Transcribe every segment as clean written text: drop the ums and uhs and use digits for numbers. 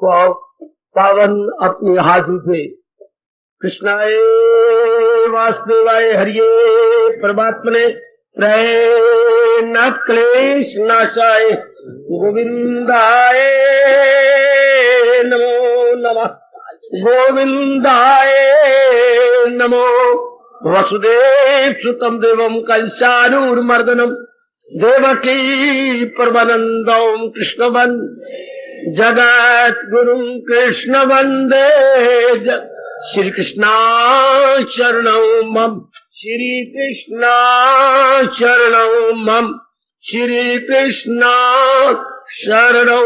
पावन अपने हाथों से कृष्णाय वासुदेवाय हरिये परमात्मने प्रयनाथ क्लेश नाशाय गोविंदाय नमो नमः गोविंदाय नमो वसुदेव सुतम देवम कंसानूरमर्दनम देवकी परमानंदम कृष्ण जगत गुरु कृष्ण वंदे श्री कृष्णा शरणौ मम श्री कृष्णा शरणौ मम श्री कृष्णा शरणौ।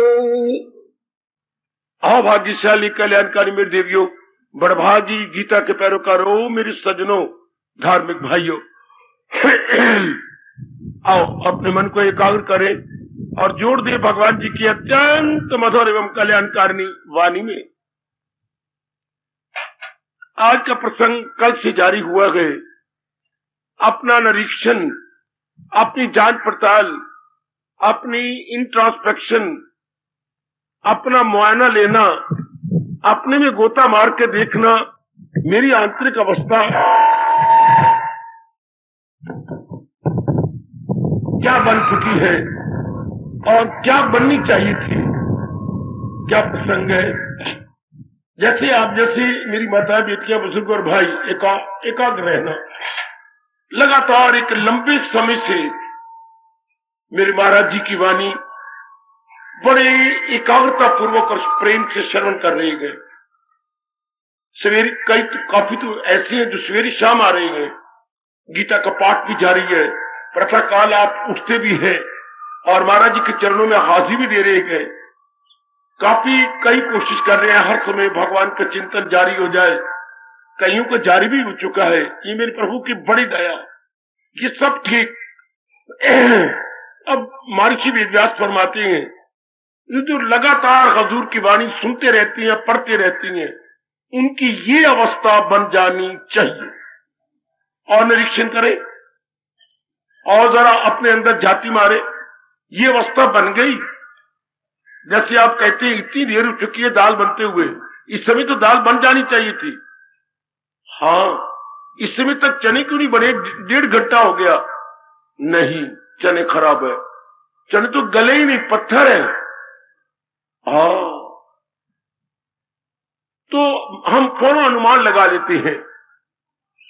अभाग्यशाली कल्याणकारी मेरे देवियों, बड़भागी गीता के पैरोकारों, मेरे सज्जनों, धार्मिक भाइयों, आओ अपने मन को एकाग्र करें और जोड़ दे भगवान जी की अत्यंत मधुर एवं कल्याणकारिणी वाणी में। आज का प्रसंग कल से जारी हुआ है। अपना निरीक्षण, अपनी जांच पड़ताल, अपनी इंट्रोस्पेक्शन, अपना मुआयना लेना, अपने में गोता मार के देखना, मेरी आंतरिक अवस्था क्या बन चुकी है और क्या बननी चाहिए थी। क्या प्रसंग है। जैसे आप जैसे मेरी माता, बेटियां, बुजुर्ग और भाई एकाग्र रहना। लगातार एक लंबे समय से मेरे महाराज जी की वाणी बड़े एकाग्रता पूर्वक और प्रेम से श्रवण कर रहे हैं। सवेरे काफी तो ऐसे हैं जो सवेरे शाम आ रहे हैं। गीता का पाठ भी जारी है। प्रातः काल आप उठते भी हैं और महाराज जी के चरणों में हाजिरी भी दे रहे हैं। कई कोशिश कर रहे हैं हर समय भगवान का चिंतन जारी हो जाए। कईयों को जारी भी हो चुका है। ये मेरे प्रभु की बड़ी दया। ये सब ठीक। अब महर्षि वेदव्यास फरमाते हैं, जो लगातार हजूर की वाणी सुनते रहती हैं, पढ़ते रहती हैं, उनकी ये अवस्था बन जानी चाहिए। और निरीक्षण करें और जरा अपने अंदर जाति मारे। ये अवस्था बन गई। जैसे आप कहते हैं इतनी देर हो चुकी है दाल बनते हुए, इस समय तो दाल बन जानी चाहिए थी। हाँ, इस समय तक चने क्यों नहीं बने? 1.5 घंटा हो गया। नहीं, चने खराब है। चने तो गले ही नहीं, पत्थर है। हाँ, तो हम कौन अनुमान लगा लेते हैं।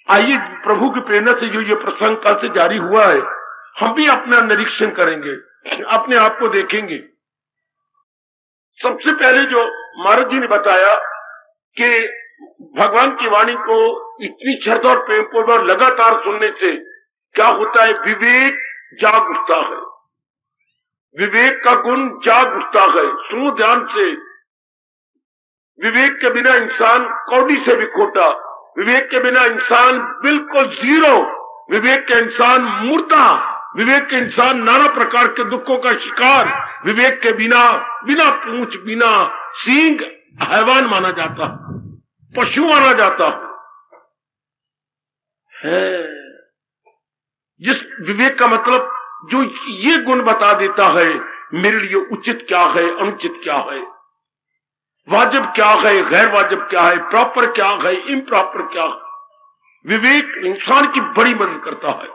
आइए प्रभु की प्रेरणा से जो ये प्रसंग कल से जारी हुआ है, हम भी अपना निरीक्षण करेंगे, अपने आप को देखेंगे। सबसे पहले जो महाराज जी ने बताया कि भगवान की वाणी को इतनी श्रद्धा और प्रेम पूर्वक लगातार सुनने से क्या होता है, विवेक जाग उठता है। विवेक का गुण जाग उठता है। सुनो ध्यान से। विवेक के बिना इंसान कौड़ी से भी खोटा। विवेक के बिना इंसान बिल्कुल जीरो। विवेक के इंसान मुर्दा। विवेक के इंसान नाना प्रकार के दुखों का शिकार। विवेक के बिना पूंछ, बिना सींग हैवान माना जाता, पशु माना जाता है। जिस विवेक का मतलब जो ये गुण बता देता है, मेरे लिए उचित क्या है, अनुचित क्या है, वाजिब क्या है, गैर वाजिब क्या है, प्रॉपर क्या है, इम्प्रॉपर क्या है। विवेक इंसान की बड़ी मदद करता है।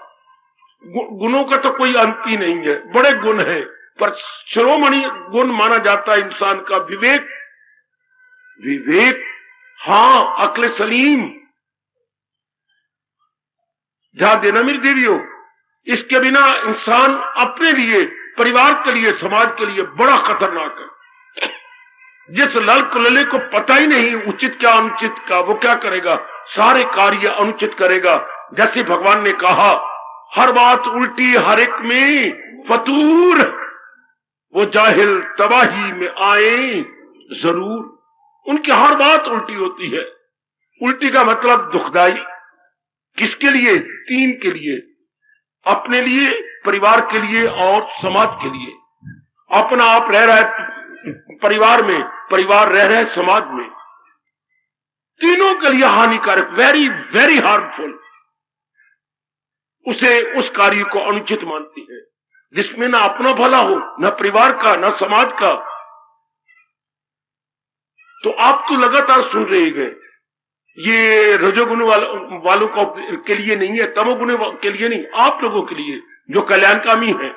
गुणों का तो कोई अंत ही नहीं है, बड़े गुण हैं, पर शिरोमणि गुण माना जाता है इंसान का विवेक। विवेक, हाँ, अक्ल सलीम। ध्यान देना मेरी देवियों, इसके बिना इंसान अपने लिए, परिवार के लिए, समाज के लिए बड़ा खतरनाक है। जिस लल कुलले को पता ही नहीं उचित क्या अनुचित का, वो क्या करेगा, सारे कार्य अनुचित करेगा। जैसे भगवान ने कहा, हर बात उल्टी हर एक में फतूर, वो जाहिल तबाही में आए जरूर। उनकी हर बात उल्टी होती है। उल्टी का मतलब दुखदाई। किसके लिए? 3 के लिए, अपने लिए, परिवार के लिए और समाज के लिए। अपना आप रह रहा है परिवार में, परिवार रह रहे समाज में, तीनों के लिए हानिकारक, वेरी वेरी हार्मफुल। उसे उस कार्य को अनुचित मानती है जिसमें ना अपना भला हो, ना परिवार का, ना समाज का। तो आप तो लगातार सुन रहे गए। ये रजोगुण वालों के लिए नहीं है, तमोगुण के लिए नहीं, आप लोगों के लिए जो कल्याणकामी है।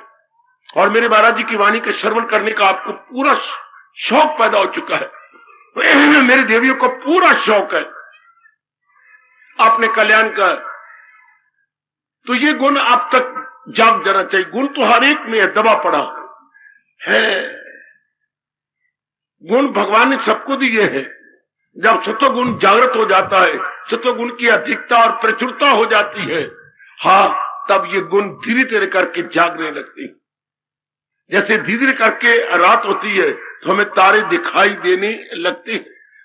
और मेरे महाराज जी की वाणी का श्रवण करने का आपको पूरा शौक पैदा हो चुका है। मेरे देवियों को पूरा शौक है आपने कल्याण का, तो ये गुण आप तक जाग जाना चाहिए। गुण तो हर एक में है, दबा पड़ा है। गुण भगवान ने सबको दिए हैं। जब सत्वगुण जागृत हो जाता है, सत्वगुण की अधिकता और प्रचुरता हो जाती है, हाँ, तब ये गुण धीरे धीरे करके जागने लगते हैं। जैसे धीरे धीरे करके रात होती है तो हमें तारे दिखाई देने लगते हैं।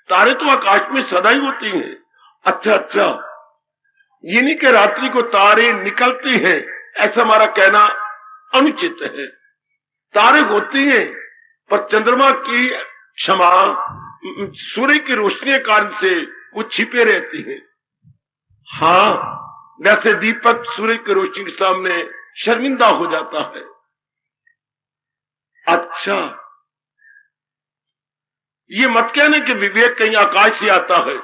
तारे तो आकाश में सदा ही होती हैं। अच्छा, ये नहीं कि रात्रि को तारे निकलते हैं, ऐसा हमारा कहना अनुचित है। तारे होते हैं, पर चंद्रमा की क्षमा सूर्य की रोशनी के कारण से वो छिपे रहती है। हाँ, वैसे दीपक सूर्य की रोशनी के सामने शर्मिंदा हो जाता है। अच्छा, ये मत कहना कि विवेक कहीं आकाश से आता है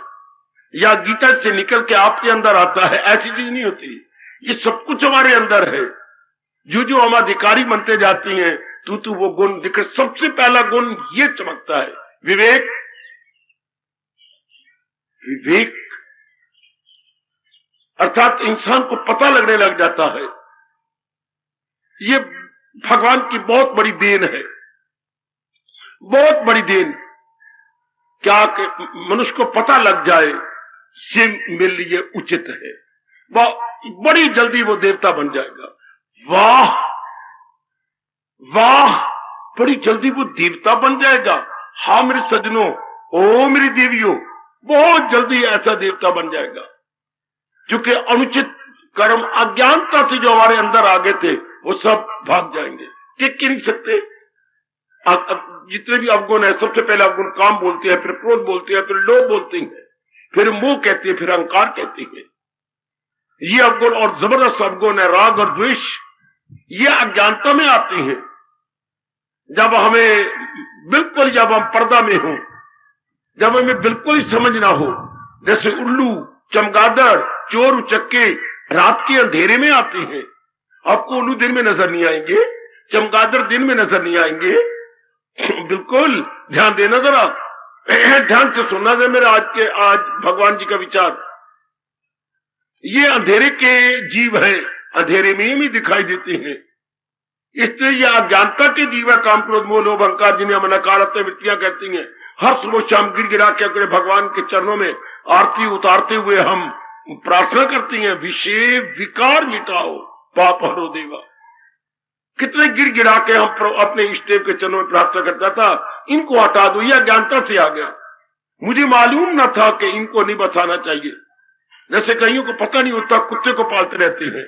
या गीता से निकल के आपके अंदर आता है, ऐसी चीज नहीं होती। ये सब कुछ हमारे अंदर है। जो हम अधिकारी बनते जाती हैं, तू वो गुण दिख। सबसे पहला गुण ये चमकता है, विवेक। विवेक अर्थात इंसान को पता लगने लग जाता है। ये भगवान की बहुत बड़ी देन है, बहुत बड़ी देन। क्या मनुष्य को पता लग जाए, ये मेरे लिए उचित है। वह बड़ी जल्दी वो देवता बन जाएगा। वाह वाह, बड़ी जल्दी वो देवता बन जाएगा। हाँ मेरे सज्जनों, ओ मेरी देवियों, बहुत जल्दी ऐसा देवता बन जाएगा। क्योंकि अनुचित कर्म अज्ञानता से जो हमारे अंदर आ गए थे, वो सब भाग जाएंगे, टिक नहीं सकते। जितने भी अवगुण है, सबसे पहले अवगुण काम बोलते हैं, फिर क्रोध बोलते हैं, फिर लोभ बोलते हैं, फिर मोह कहते हैं, फिर अहंकार कहते हैं। ये अवगुण और जबरदस्त अवगुण है, राग और द्वेष। ये अज्ञानता में आती है। जब हम पर्दा में हो, जब हमें बिल्कुल ही समझ ना हो, जैसे उल्लू, चमगादड़, चोर उचक्के रात के अंधेरे में आते हैं। आपको उल्लू दिन में नजर नहीं आएंगे, चमगादड़ दिन में नजर नहीं आएंगे। बिल्कुल ध्यान देना, जरा ध्यान से सुनना है मेरा आज भगवान जी का विचार। ये अंधेरे के जीव है, अंधेरे में ही दिखाई देते हैं। इसलिए ये अज्ञानता के जीव है। काम, क्रोध, मोह, लोभ, अहंकार, जिन्हें हम नकारात्मक वृत्तियां कहती हैं। हर सुबह शाम गिड़गिड़ा के अपने भगवान के चरणों में आरती उतारते हुए हम प्रार्थना करती हैं, विषय विकार मिटाओ, पाप हरो देवा। कितने गिड़गिड़ा के हम अपने इष्ट देव के चरणों में प्रार्थना करता था, इनको हटा दो। यह अज्ञानता से आ गया। मुझे मालूम न था कि इनको नहीं बसाना चाहिए। जैसे कईयों को पता नहीं होता, कुत्ते को पालते रहते हैं,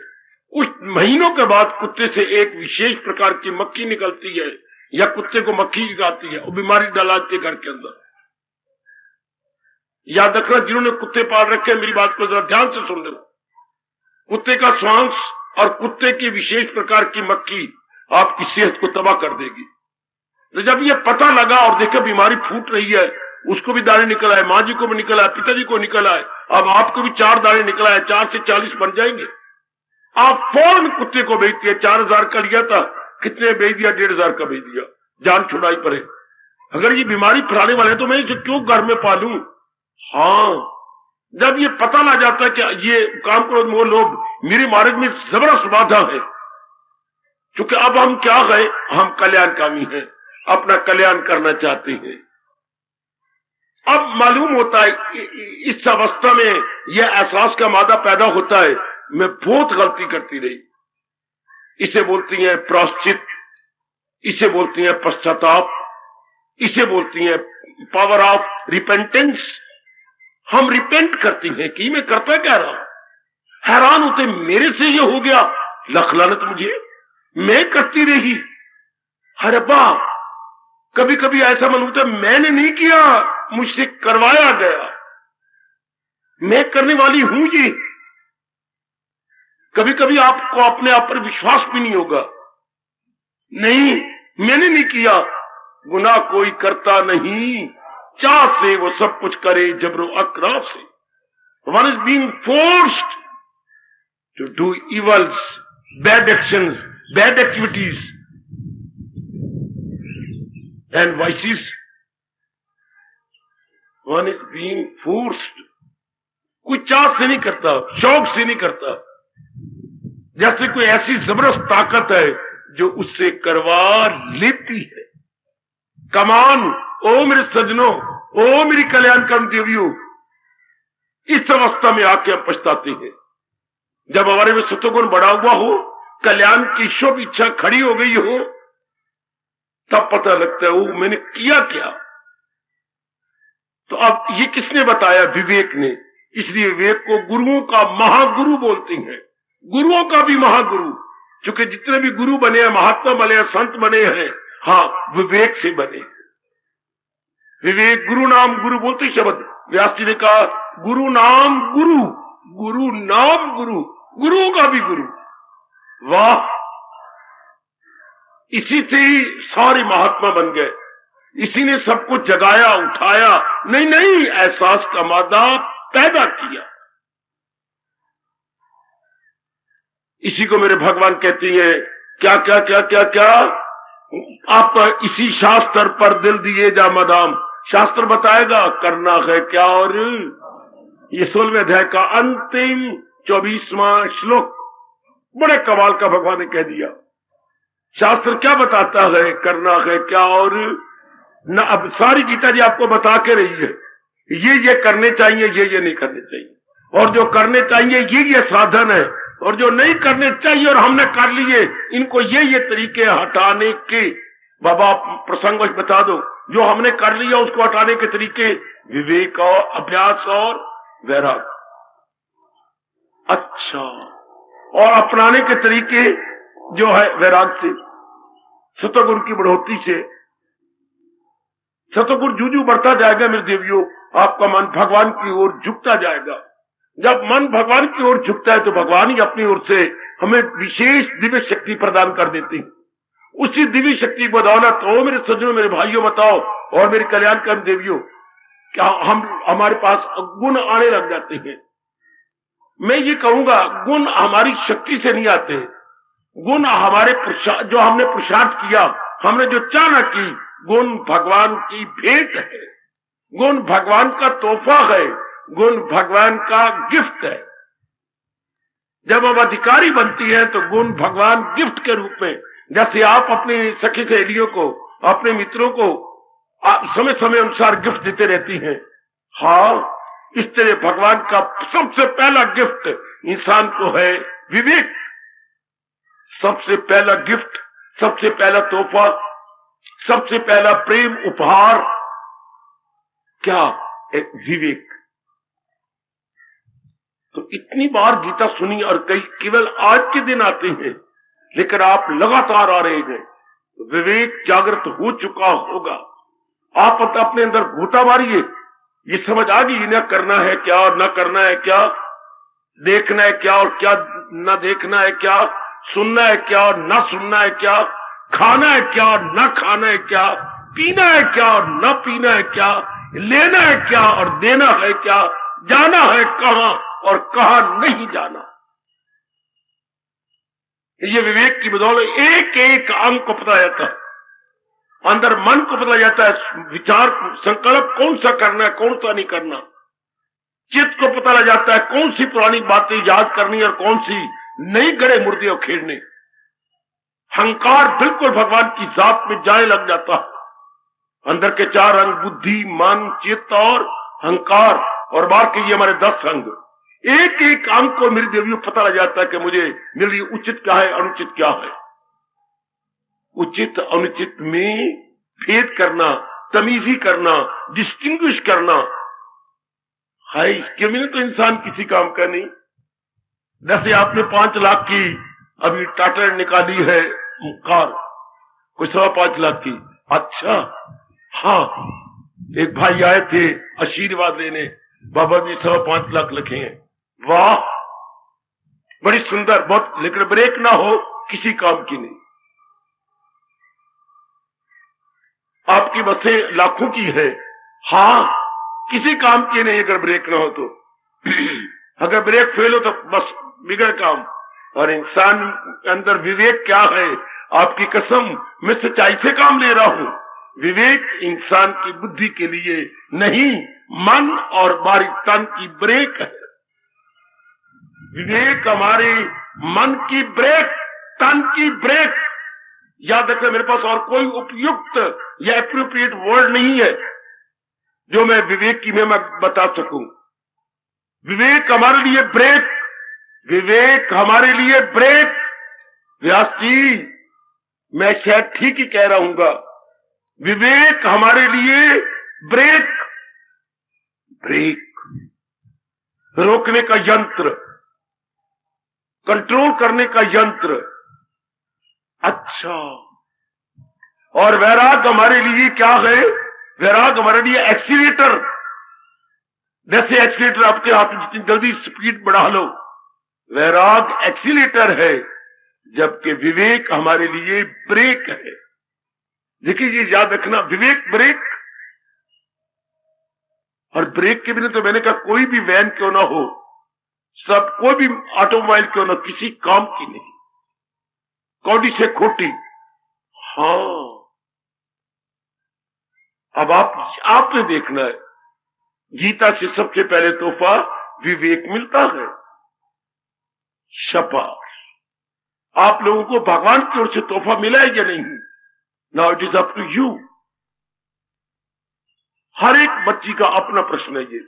कुछ महीनों के बाद कुत्ते से एक विशेष प्रकार की मक्खी निकलती है या कुत्ते को मक्खी गाती है, वो बीमारी डालती है घर के अंदर। याद रखना, जिन्होंने कुत्ते पाल रखे, मेरी बात को जरा ध्यान से सुन लो। कुत्ते का श्वास और कुत्ते की विशेष प्रकार की मक्खी आपकी सेहत को तबाह कर देगी। तो जब ये पता लगा और देखा बीमारी फूट रही है, उसको भी दाने निकल आए, माँ जी को भी निकल आए, पिताजी को निकल आए, अब आपको भी 4 दाने निकल आए, 4 से 40 बन जाएंगे। आप फौरन कुत्ते को बेच दिया। 4000 का लिया था, कितने बेच दिया? 1500 का बेच दिया, जान छुड़ाई पड़े। अगर ये बीमारी फैलाने वाले तो मैं इसे क्यों घर में पालूं? हाँ, जब ये पता लग जाता है कि ये काम, क्रोध, मोह, लोभ मेरे मार्ग में जबरदस्त बाधा है, क्योंकि अब हम क्या है, हम कल्याणकामी हैं, अपना कल्याण करना चाहते हैं। अब मालूम होता है इस अवस्था में यह एहसास का मादा पैदा होता है, मैं बहुत गलती करती रही। इसे बोलती हैं प्रायश्चित, इसे बोलती हैं पश्चाताप, इसे बोलती हैं पावर ऑफ रिपेंटेंस। हम रिपेंट करती हैं कि मैं करता क्या रहा, हैरान होते मेरे से ये हो गया, लख लानत मुझे, मैं करती रही। अरे बा, कभी कभी ऐसा मन होता है मैंने नहीं किया, मुझसे करवाया गया, मैं करने वाली हूं ये। कभी कभी आपको अपने आप पर विश्वास भी नहीं होगा, नहीं मैंने नहीं किया। गुनाह कोई करता नहीं, चाह से वो सब कुछ करे जबरो अकरार से। One is being forced to do evils, bad actions, bad activities and vices. One is being forced, कोई चाह से नहीं करता, शौक से नहीं करता, जैसे कोई ऐसी जबरदस्त ताकत है जो उससे करवा लेती है। कमान, ओ मेरे सजनों, ओ मेरी कल्याणकर्म देवियों, इस अवस्था में आके हम पछताते हैं। जब हमारे में सत्वगुण बढ़ा हुआ हो, कल्याण की शुभ इच्छा खड़ी हो गई हो, तब पता लगता है वो मैंने किया क्या। तो अब ये किसने बताया? विवेक ने। इसलिए विवेक को गुरुओं का महागुरु बोलते हैं, गुरुओं का भी महागुरु। क्योंकि जितने भी गुरु बने हैं, महात्मा बने हैं, संत बने हैं, हाँ, विवेक से बने। विवेक, गुरु नाम गुरु बोलते शब्द व्यास जी ने कहा, गुरु नाम गुरु, गुरु नाम गुरु, गुरुओं का भी गुरु। वाह, इसी से ही सारे महात्मा बन गए, इसी ने सब कुछ जगाया, उठाया, नहीं नहीं, एहसास का मादा पैदा किया। इसी को मेरे भगवान कहती है, क्या क्या क्या क्या क्या, आप इसी शास्त्र पर दिल दिए जा मदाम। शास्त्र बताएगा करना है क्या। और ये 16वें अध्याय का अंतिम 24वां श्लोक बड़े कमाल का भगवान ने कह दिया। शास्त्र क्या बताता है, करना है क्या। और न, अब सारी गीता जी आपको बता के रही है, ये करने चाहिए, ये नहीं करने चाहिए, और जो करने चाहिए ये साधन है, और जो नहीं करने चाहिए और हमने कर लिए, इनको ये तरीके हटाने के। बाबा प्रसंग बता दो, जो हमने कर लिया उसको हटाने के तरीके, विवेक और अभ्यास और वैराग। अच्छा, और अपनाने के तरीके जो है वैराग से, सतगुरु की बढ़ोतरी से। सतगुरु जूझू बढ़ता जाएगा मेरे देवियों, आपका मन भगवान की ओर झुकता जाएगा। जब मन भगवान की ओर झुकता है तो भगवान ही अपनी ओर से हमें विशेष दिव्य शक्ति प्रदान कर देती है। उसी दिव्य शक्ति की बदौलत, ओ मेरे सज्जनों, मेरे भाइयों बताओ, और मेरी कल्याणकारी देवियों, क्या हमारे पास गुण आने लग जाते हैं। मैं ये कहूंगा, गुण हमारी शक्ति से नहीं आते, गुण हमारे जो हमने पुरुषार्थ किया, हमने जो चाहना की, गुण भगवान की भेंट है, गुण भगवान का तोहफा है, गुण भगवान का गिफ्ट है। जब हम अधिकारी बनती है तो गुण भगवान गिफ्ट के रूप में, जैसे आप अपनी सखी सहेलियों को, अपने मित्रों को समय समय अनुसार गिफ्ट देते रहती हैं, हाँ, इस तरह भगवान का सबसे पहला गिफ्ट इंसान को है विवेक। सबसे पहला गिफ्ट, सबसे पहला तोहफा, सबसे पहला प्रेम उपहार क्या? एक विवेक। तो इतनी बार गीता सुनी और कई केवल आज के दिन आते हैं, लेकिन आप लगातार आ रहे हैं, विवेक जागृत हो चुका होगा। आप अपने अंदर घूटा मारिए, ये समझ आ गई न करना है क्या और न करना है क्या, देखना है क्या और क्या न देखना है क्या, सुनना है क्या और न सुनना है क्या, खाना है क्या और न खाना है क्या, पीना है क्या और न पीना है क्या, लेना है क्या और देना है क्या, जाना है कहां और कहां नहीं जाना। ये विवेक की बदौलत एक एक अंग को पता जाता है, अंदर मन को पता जाता है, विचार संकल्प कौन सा करना है, कौन सा नहीं करना। चित्त को पता लग जाता है कौन सी पुरानी बातें याद करनी और कौन सी नई गड़े मुर्दे और खेड़ने। हंकार बिल्कुल भगवान की जात में जाने लग जाता है। अंदर के 4 अंग, बुद्धि, मन, चित्त और हंकार, और बाहर के ये हमारे 10 अंग, एक एक अंग को मेरी देवियों पता लग जाता है कि मेरे लिए उचित क्या है, अनुचित क्या है। उचित अनुचित में भेद करना, तमीजी करना, डिस्टिंग्विश करना है, इसके बिना तो इंसान किसी काम का नहीं। जैसे आपने 5 लाख की अभी टाटा निकाली है कार, कोई 5.25 लाख की। अच्छा, हाँ, एक भाई आए थे आशीर्वाद लेने, बाबा जी 5.25 लाख लिखे हैं। वाह, बड़ी सुंदर, बहुत, लेकिन ब्रेक ना हो किसी काम की नहीं। आपकी बसें लाखों की है, हाँ, किसी काम की नहीं अगर ब्रेक ना हो तो। अगर ब्रेक फेल हो तो बस बिगड़ काम। और इंसान के अंदर विवेक क्या है, आपकी कसम मैं सच्चाई से काम ले रहा हूं। विवेक इंसान की बुद्धि के लिए नहीं, मन और बारीक तन की ब्रेक है। विवेक हमारे मन की ब्रेक, तन की ब्रेक। याद रखना, मेरे पास और कोई उपयुक्त या एप्रोप्रिएट वर्ड नहीं है जो मैं विवेक की मैं बता सकूं। विवेक हमारे लिए ब्रेक, विवेक हमारे लिए ब्रेक। व्यास जी, मैं शायद ठीक ही कह रहा हूंगा, विवेक हमारे लिए ब्रेक, ब्रेक रोकने का यंत्र, कंट्रोल करने का यंत्र। अच्छा, और वैराग हमारे लिए क्या है? वैराग हमारे लिए एक्सीलेटर। जैसे एक्सीलेटर आपके हाथ में जितनी जल्दी स्पीड बढ़ा लो, वैराग एक्सीलेटर है, जबकि विवेक हमारे लिए ब्रेक है। देखिए, ये याद रखना, विवेक ब्रेक। और ब्रेक के बिना तो मैंने कहा कोई भी वैन क्यों ना हो, सब कोई भी ऑटोमोबाइल क्यों ना, किसी काम की नहीं, कौड़ी से खोटी। हाँ, अब आपने देखना है, गीता से सबसे पहले तोहफा विवेक मिलता है। शाबाश, आप लोगों को भगवान की ओर से तोहफा मिला है या नहीं? Now it is up to you. हर एक बच्ची का अपना प्रश्न है ये।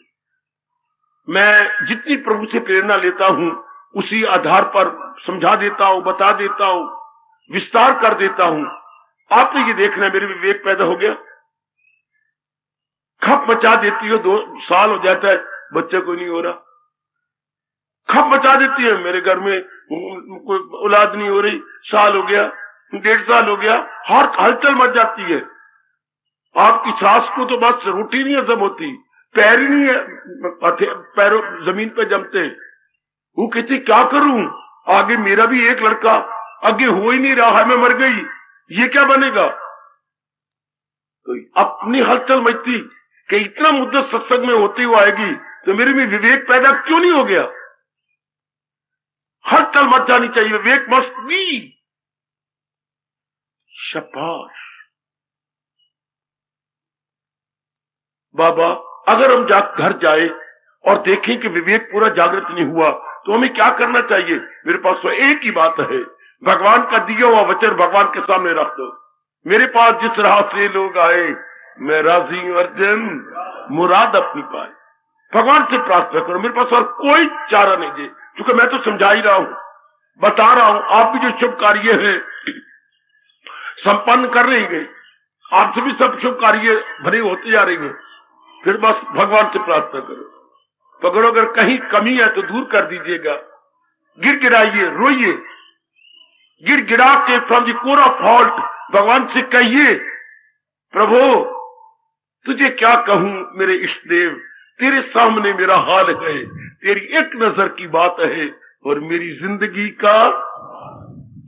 मैं जितनी प्रभु से प्रेरणा लेता हूं उसी आधार पर समझा देता हूं, बता देता हूं, विस्तार कर देता हूं। आपने ये देखना, मेरे विवेक पैदा हो गया। खप मचा देती हो, 2 साल हो जाता है, बच्चे को नहीं हो रहा। खप मचा देती है, मेरे घर में कोई औलाद नहीं हो रही, साल हो गया, 1.5 साल हो गया, हलचल मच जाती है। आपकी सास को तो बस रोटी नहीं हजम होती, पैर ही नहीं है, पैरों जमीन पे जमते। वो कहती क्या करूं, आगे मेरा भी एक लड़का आगे हो ही नहीं रहा है, मैं मर गई, ये क्या बनेगा? तो अपनी हलचल मचती कि इतना मुद्दत सत्संग में होती हुआ आएगी तो मेरे में विवेक पैदा क्यों नहीं हो गया? हलचल मच जानी चाहिए, विवेक मस्ट बी। शाबाश बाबा, अगर हम घर जाए और देखें कि विवेक पूरा जागृत नहीं हुआ तो हमें क्या करना चाहिए? मेरे पास तो एक ही बात है, भगवान का दिया हुआ वचन भगवान के सामने रख दो। मेरे पास जिस राह से लोग आए, मैं राजी हूं अर्जुन, मुराद अपनी पाए। भगवान से प्रार्थना करो, मेरे पास और कोई चारा नहीं है। क्योंकि मैं तो समझा ही रहा हूं, बता रहा हूं, आप भी जो शुभ कार्य है संपन्न कर रही गई, आपसे भी सब शुभ कार्य भरे होते जा रही है। फिर बस भगवान से प्रार्थना करो, पकड़ो, अगर कहीं कमी है तो दूर कर दीजिएगा। गिड़गिड़ाइए, रोइए, गिड़गिड़ा के from the core of halt भगवान से कहिए, प्रभु तुझे क्या कहूं मेरे इष्ट देव, तेरे सामने मेरा हाल है, तेरी एक नजर की बात है और मेरी जिंदगी का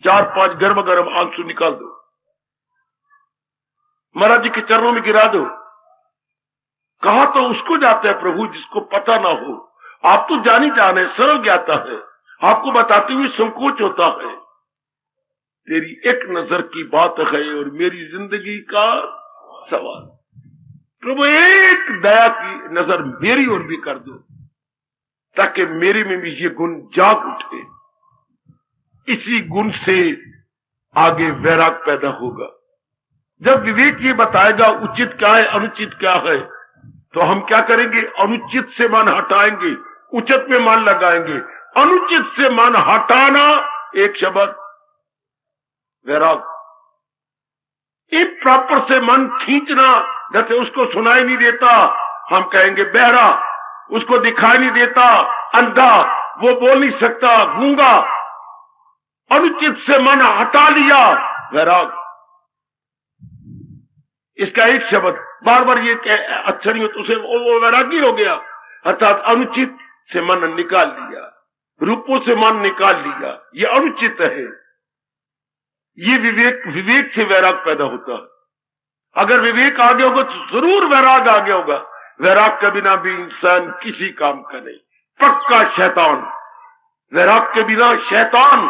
4-5 गर्म गर्म आंसू निकाल दो, महाराज जी के चरणों में गिरा दो। कहा तो उसको जाता है प्रभु जिसको पता ना हो। आप तो जानी जाने सरल ज्ञाता है, आपको बताते हुए संकोच होता है। तेरी एक नजर की बात है और मेरी जिंदगी का सवाल। प्रभु एक दया की नजर मेरी ओर भी कर दो ताकि मेरे में भी ये गुण जाग उठे। इसी गुण से आगे वैराग पैदा होगा। जब विवेक ये बताएगा उचित क्या है अनुचित क्या है, तो हम क्या करेंगे? अनुचित से मन हटाएंगे, उचित में मन लगाएंगे। अनुचित से मन हटाना एक शब्द वैराग। इम्प्रॉपर से मन खींचना, जैसे उसको सुनाई नहीं देता हम कहेंगे बहरा, उसको दिखाई नहीं देता अंधा, वो बोल नहीं सकता गूंगा। अनुचित से मन हटा लिया वैराग। इसका एक शब्द बार बार ये अच्छा नहीं हो तो उसे वो वैरागी हो गया। अर्थात अनुचित से मन निकाल लिया, रूपों से मन निकाल लिया, ये अनुचित है। ये विवेक से वैराग पैदा होता है। अगर विवेक आ गया होगा तो जरूर वैराग आ गया होगा। वैराग के बिना भी इंसान किसी काम का नहीं, पक्का शैतान। वैराग के बिना शैतान।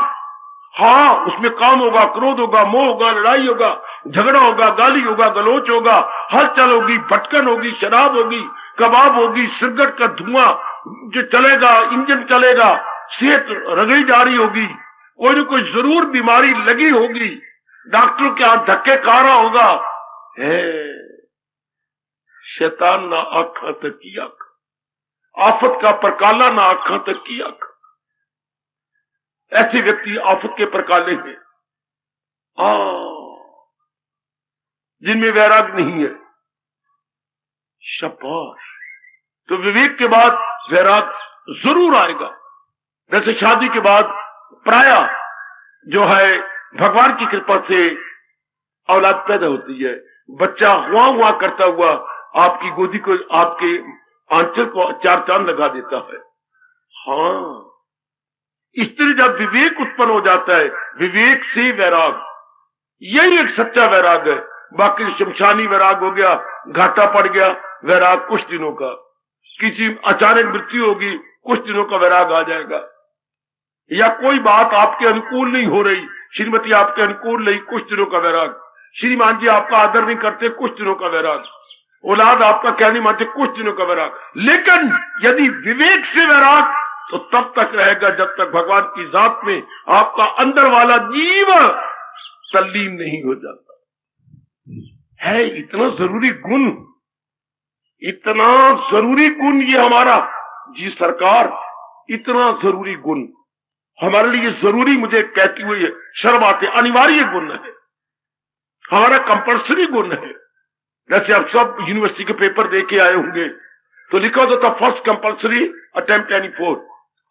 हाँ, उसमें काम होगा, क्रोध होगा, मोह होगा, लड़ाई होगा, झगड़ा होगा, गाली होगा, गलोच होगा, हलचल होगी, भटकन होगी, शराब होगी, कबाब होगी, सिगरेट का धुआं जो चलेगा, इंजन चलेगा, सेहत रगड़ी जा रही होगी, कोई न कोई जरूर बीमारी लगी होगी, डॉक्टरों के हाथ धक्के खा रहा होगा। है शैतान ना आंखा तक की आंख, आफत का परकाला ना आंखा तक की आंख। ऐसे व्यक्ति आफत के परकाले हैं जिनमें वैराग नहीं है। शाबाश। तो विवेक के बाद वैराग जरूर आएगा। वैसे शादी के बाद प्राय जो है भगवान की कृपा से औलाद पैदा होती है, बच्चा हुआ करता हुआ आपकी गोदी को, आपके आंचल को चार चांद लगा देता है। हाँ, इस तरह जब विवेक उत्पन्न हो जाता है, विवेक से वैराग, यही एक सच्चा वैराग है। बाकी शमशानी वैराग हो गया, घाटा पड़ गया, वैराग कुछ दिनों का। किसी अचानक मृत्यु होगी, कुछ दिनों का वैराग आ जाएगा। या कोई बात आपके अनुकूल नहीं हो रही, श्रीमती आपके अनुकूल नहीं, कुछ दिनों का वैराग। श्रीमान जी आपका आदर नहीं करते, कुछ दिनों का वैराग। औलाद आपका क्या नहीं मानते, कुछ दिनों का वैराग। लेकिन यदि विवेक से वैराग तो तब तक रहेगा जब तक भगवान की जात में आपका अंदर वाला जीव तल्लीन नहीं हो जाता। है इतना जरूरी गुण, इतना जरूरी गुण ये हमारा। जी सरकार, इतना जरूरी गुण हमारे लिए जरूरी, मुझे कहती हुई शर्म आती, अनिवार्य गुण है, हमारा कंपल्सरी गुण है। जैसे आप सब यूनिवर्सिटी के पेपर दे के आए होंगे तो लिखा होता था first compulsory attempt any four.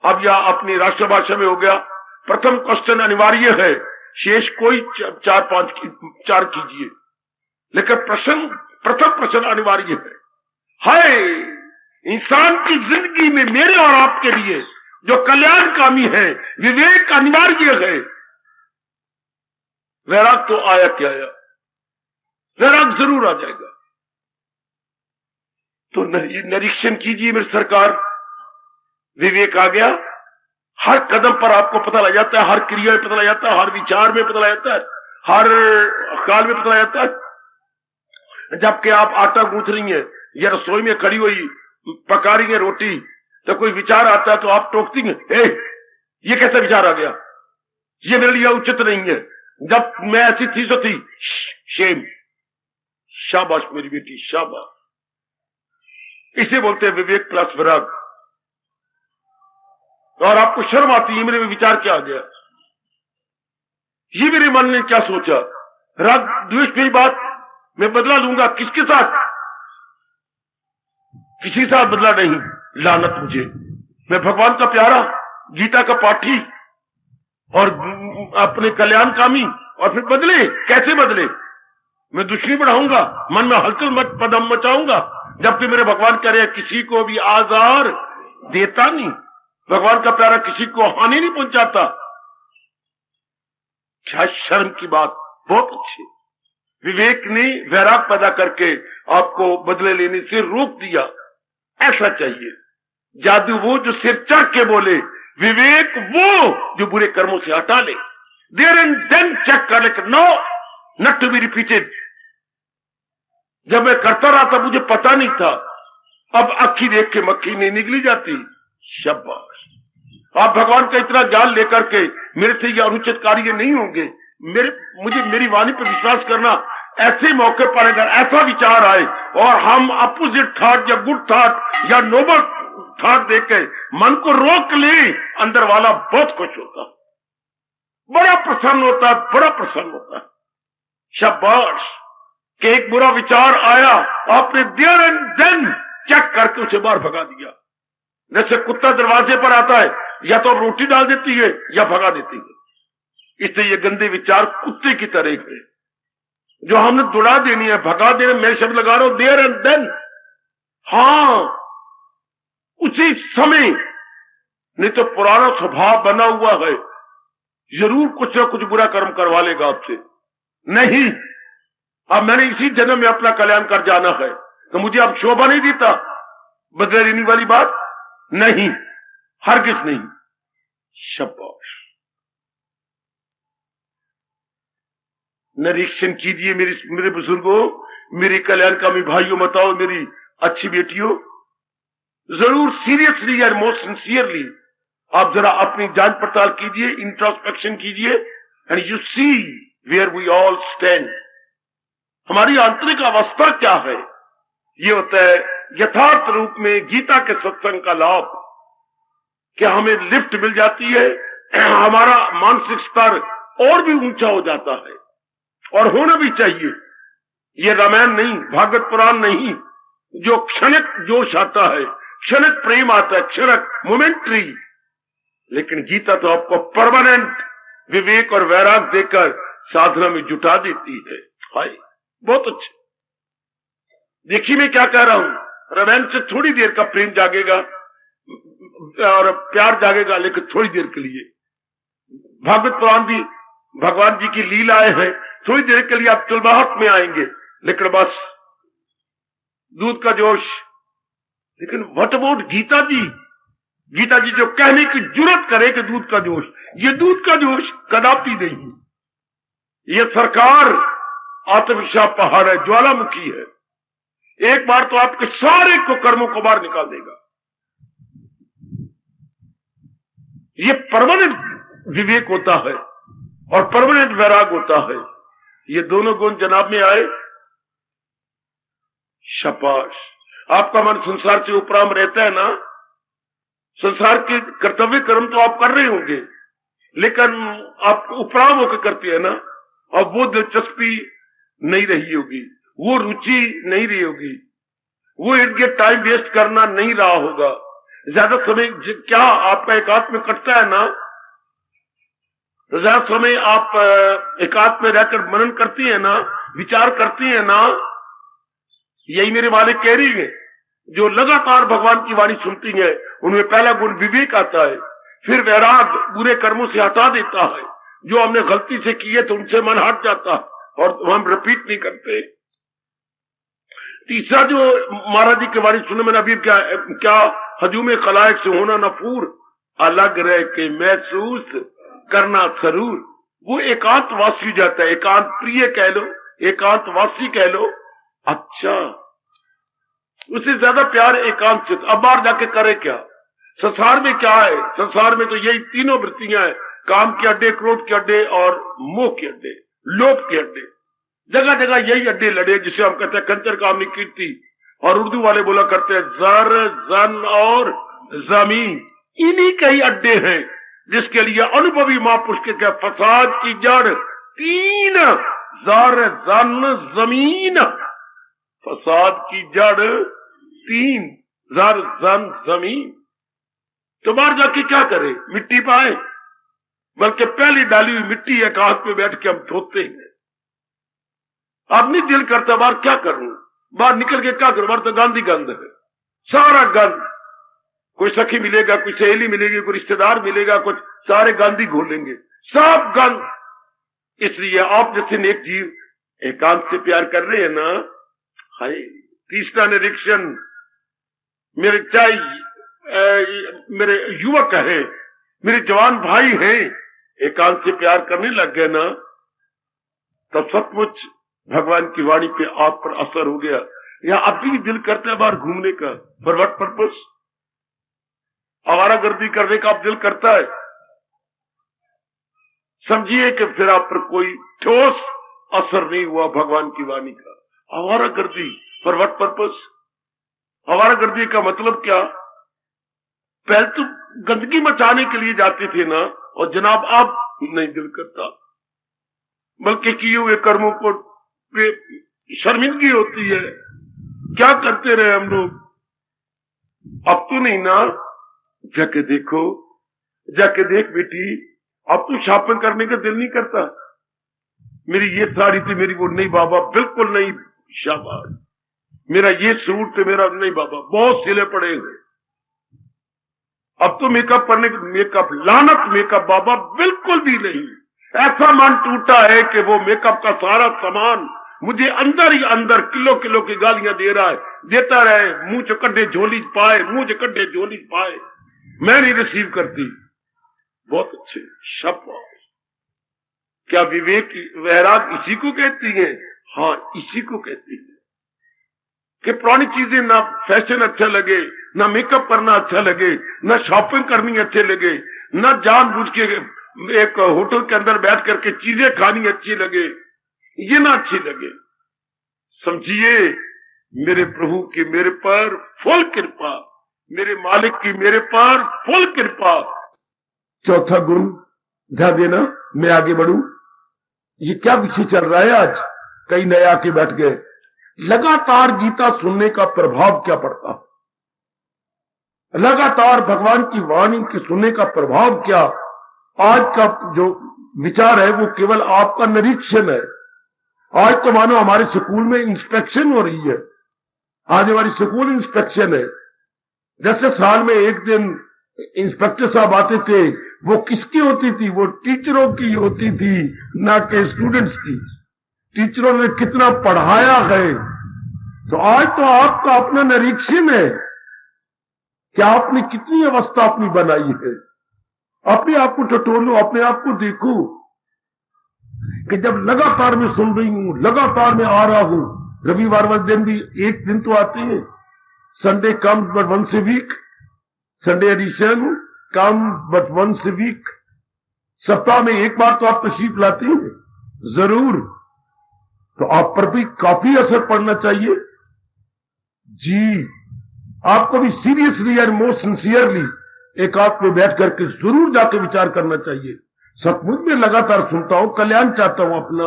अब यह अपनी राष्ट्रभाषा में हो गया, प्रथम क्वेश्चन अनिवार्य है, शेष कोई चार कीजिए, लेकिन प्रथम प्रश्न अनिवार्य है। हाय, इंसान की जिंदगी में मेरे और आपके लिए जो कल्याणकामी है, विवेक अनिवार्य है। वैराग तो आया क्या आया, वैराग जरूर आ जाएगा। तो निरीक्षण कीजिए मेरी सरकार, विवेक आ गया, हर कदम पर आपको पता लग जाता है, हर क्रिया में पता लग जाता है, हर विचार में पता लग जाता है, हर काल में पता लग जाता है। जबकि आप आटा गूंथ रही हैं या रसोई में खड़ी हुई पका रही है रोटी, तो कोई विचार आता है तो आप टोकती हैं, ये कैसा विचार आ गया, ये मेरे लिए उचित नहीं है, जब मैं ऐसी थी तो थी। शेम, शाबाश मेरी बेटी, शाबाश। इसे बोलते हैं विवेक प्लस वैराग। और आपको शर्म आती है, मेरे में विचार क्या आ गया, ये मेरे मन ने क्या सोचा, राग द्वेष मेरी बात मैं बदला लूंगा, किसके साथ, किसी के साथ बदला नहीं। लानत मुझे, मैं भगवान का प्यारा, गीता का पाठी और अपने कल्याणकामी, और फिर बदले, कैसे बदले, मैं दुश्मनी बढ़ाऊंगा, मन में हलचल पदम मचाऊंगा, जबकि मेरे भगवान कह रहे हैं किसी को भी आजार देता नहीं, भगवान का प्यारा किसी को हानि नहीं पहुंचाता। क्या शर्म की बात, बहुत अच्छी। विवेक ने वैराग पैदा करके आपको बदले लेने से रोक दिया। ऐसा चाहिए। जादू वो जो सिर चढ़ के बोले, विवेक वो जो बुरे कर्मों से हटा ले। देयर एंड देन चेक कर ले, no not to be repeated. जब मैं करता रहा था मुझे पता नहीं था, अब अक्खी देख के मक्खी नहीं निकली जाती। शाबाश, आप भगवान का इतना ज्ञान लेकर के मेरे से ये अनुचित कार्य नहीं होंगे। मुझे मेरी वाणी पर विश्वास करना, ऐसे मौके पर अगर ऐसा विचार आए और हम अपोजिट थॉट या गुड थॉट या नोबल थॉट देके मन को रोक ले, अंदर वाला बहुत खुश होता, बड़ा प्रसन्न होता है, बड़ा प्रसन्न होता है। शाबाश कि एक बुरा विचार आया, आपने देयर एंड देन चेक करके उसे बाहर भगा दिया। जैसे कुत्ता दरवाजे पर आता है, या तो अब रोटी डाल देती है या भगा देती है। इसलिए ये गंदे विचार कुत्ते की तरह है जो हमने दुड़ा देनी है, भगा देने। मैं शब्द लगा रहा हूं देयर एंड देन, हां उसी समय, नहीं तो पुराना स्वभाव बना हुआ है, जरूर कुछ ना कुछ बुरा कर्म करवा लेगा आपसे। नहीं, अब मैंने इसी जन्म में अपना कल्याण कर जाना है, तो मुझे अब शोभा नहीं देता बदले लेने वाली बात नहीं, हरगिज नहीं। शाबाश। निरीक्षण कीजिए मेरे बुजुर्गों, मेरे कल्याणकामी भाइयों, बताओ मेरी अच्छी बेटियों, जरूर सीरियसली या मोस्ट सिंसियरली आप जरा अपनी जांच पड़ताल कीजिए, इंट्रोस्पेक्शन कीजिए, and you see where we all stand. हमारी आंतरिक अवस्था क्या है? ये होता है यथार्थ रूप में गीता के सत्संग का लाभ, कि हमें लिफ्ट मिल जाती है, हमारा मानसिक स्तर और भी ऊंचा हो जाता है, और होना भी चाहिए। ये रामायण नहीं, भागवत पुराण नहीं, जो क्षणिक जोश आता है, क्षणिक प्रेम आता है, क्षणिक मोमेंट्री, लेकिन गीता तो आपको परमानेंट विवेक और वैराग देकर साधना में जुटा देती है। हाय, बहुत अच्छा। देखिए मैं क्या कह रहा हूं, रामायण से थोड़ी देर का प्रेम जागेगा और प्यार जागेगा, लेकिन थोड़ी देर के लिए। भागवत पुराण भी भगवान जी की लीलाएं हैं, थोड़ी देर के लिए आप चुलबाहट में आएंगे, लेकिन बस दूध का जोश। लेकिन व्हाट अबाउट गीता जी? गीता जी जो कहने की जुर्रत करे कि दूध का जोश, ये दूध का जोश कदापि नहीं। ये सरकार आत्मविश्वास पहाड़ है, ज्वालामुखी है, एक बार तो आपके सारे को कर्मों को बाहर निकाल देगा। ये परमानेंट विवेक होता है और परमानेंट वैराग होता है। ये दोनों गुण जनाब में आए, शाबाश। आपका मन संसार से उपराम रहता है ना, संसार के कर्तव्य कर्म तो आप कर रहे होंगे, लेकिन आप उपराम होकर करते हैं ना, और वो दिलचस्पी नहीं रही होगी, वो रुचि नहीं रही होगी, वो इर्द गिर्द टाइम वेस्ट करना नहीं रहा होगा। ज्यादा समय क्या आपका एकांत में कटता है ना, ज्यादा समय आप एकांत में रहकर मनन करती है ना, विचार करती है ना। यही मेरे मालिक कह रही है, जो लगातार भगवान की वाणी सुनती है, उनमें पहला गुण विवेक आता है, फिर वैराग बुरे कर्मों से हटा देता है। जो हमने गलती से किए तो उनसे मन हट जाता और हम रिपीट नहीं करते। तीसरा जो महाराज जी की वाणी सुने मैंने अभी, क्या हजूम खलायक से होना नफूर, अलग रह के महसूस करना सरूर। वो एकांतवासी हो जाता है, एकांत प्रिय कह लो, एकांतवासी कह लो। अच्छा, उससे ज्यादा प्यार एकांत से। अब बाहर जाके करे क्या? संसार में क्या है? संसार में तो यही तीनों वृत्तियां हैं, काम के अड्डे, क्रोध के अड्डे और मोह के अड्डे, लोभ के अड्डे। जगह जगह यही अड्डे लड़े, जिसे हम कहते हैं कंचर कामनी कीर्ति, और उर्दू वाले बोला करते हैं जर जन और जमीन। इन्हीं के ही अड्डे हैं जिसके लिए अनुभवी महापुरुष के फसाद की जड़ तीन, जर जन जमीन। फसाद की जड़ तीन, जर जन जमीन। तो बाहर जाके क्या करे? मिट्टी पाए, बल्कि पहली डाली हुई मिट्टी एक हाथ में बैठ के हम धोते हैं। अब नहीं दिल करता बाहर क्या करूं, बाहर निकल के क्या करूं? बाहर तो गांधी गंध है, सारा गंध। कोई सखी मिलेगा, कोई सहेली मिलेगी, कोई रिश्तेदार मिलेगा, कुछ सारे गांधी घोलेंगे, सब गंध। इसलिए आप जैसे नेक जीव एकांत से प्यार कर रहे हैं ना। हाय, तीसरा निरीक्षण, मेरे चाहे मेरे युवक है, मेरे जवान भाई हैं, एकांत से प्यार करने लग गए ना, तब सचमुच भगवान की वाणी पे आप पर असर हो गया। या अभी भी दिल करता है बाहर घूमने का, फॉर व्हाट पर्पस? आवारागर्दी करने का आप दिल करता है। समझिए कि फिर आप पर कोई ठोस असर नहीं हुआ भगवान की वाणी का। आवारागर्दी फॉर व्हाट पर्पस? आवारागर्दी का मतलब क्या? पहले तो गंदगी मचाने के लिए जाते थे ना, और जनाब आप नहीं दिल करता, बल्कि किए हुए कर्मों को शर्मिंदगी होती है। क्या करते रहे हम लोग? अब तो नहीं ना, जाके देखो, जाके देख बेटी, अब तो शॉपिंग करने का दिल नहीं करता। मेरी ये साड़ी थी, मेरी वो नहीं बाबा, बिल्कुल नहीं, शाबाश। मेरा ये सूट थे, मेरा नहीं बाबा, बहुत सिले पड़े हैं। अब तो मेकअप करने के, मेकअप लानत, मेकअप बाबा बिल्कुल भी नहीं। ऐसा मन टूटा है कि वो मेकअप का सारा सामान मुझे अंदर ही अंदर किलो किलो की गालियां दे रहा है, देता रहे, मुंह च कड्ढे झोली पाए, मुंह च कड्ढे झोली पाए, मैं नहीं रिसीव करती। बहुत अच्छे, शाबाश। क्या विवेक वैराग इसी को कहती है? हाँ, इसी को कहती है कि पुरानी चीजें ना फैशन अच्छा लगे, ना मेकअप करना अच्छा लगे, ना शॉपिंग करनी अच्छे लगे, ना जानबूझ के एक होटल के अंदर बैठ करके चीजें खानी अच्छी लगे, ये ना अच्छी लगे। समझिए मेरे प्रभु की मेरे पर फुल कृपा, मेरे मालिक की मेरे पर फुल कृपा। चौथा गुण ध्यान देना, मैं आगे बढ़ूं। ये क्या विषय चल रहा है आज? कई नए आके बैठ गए। लगातार गीता सुनने का प्रभाव क्या पड़ता है? लगातार भगवान की वाणी के सुनने का प्रभाव क्या? आज का जो विचार है वो केवल आपका निरीक्षण है। आज तो मानो हमारे स्कूल में इंस्पेक्शन हो रही है, आज हमारी स्कूल इंस्पेक्शन है। जैसे साल में एक दिन इंस्पेक्टर साहब आते थे, वो किसकी होती थी? वो टीचरों की होती थी, ना कि स्टूडेंट्स की। टीचरों ने कितना पढ़ाया है। तो आज तो आपका अपना निरीक्षण है कि आपने कितनी अवस्था अपनी बनाई है। अपने आप को टटोलो, अपने आप को देखो कि जब लगातार मैं सुन रही हूं, लगातार मैं आ रहा हूं, रविवार वाले दिन भी एक दिन तो आते हैं, Sunday comes but once a week, Sunday edition comes but once a week, सप्ताह में एक बार तो आप तशरीफ लाते हैं जरूर। तो आप पर भी काफी असर पड़ना चाहिए जी। आपको भी सीरियसली और मोस्ट सिंसियरली एक आंख में बैठ करके जरूर जाके विचार करना चाहिए। सचमुच में लगातार सुनता हूं, कल्याण चाहता हूं अपना।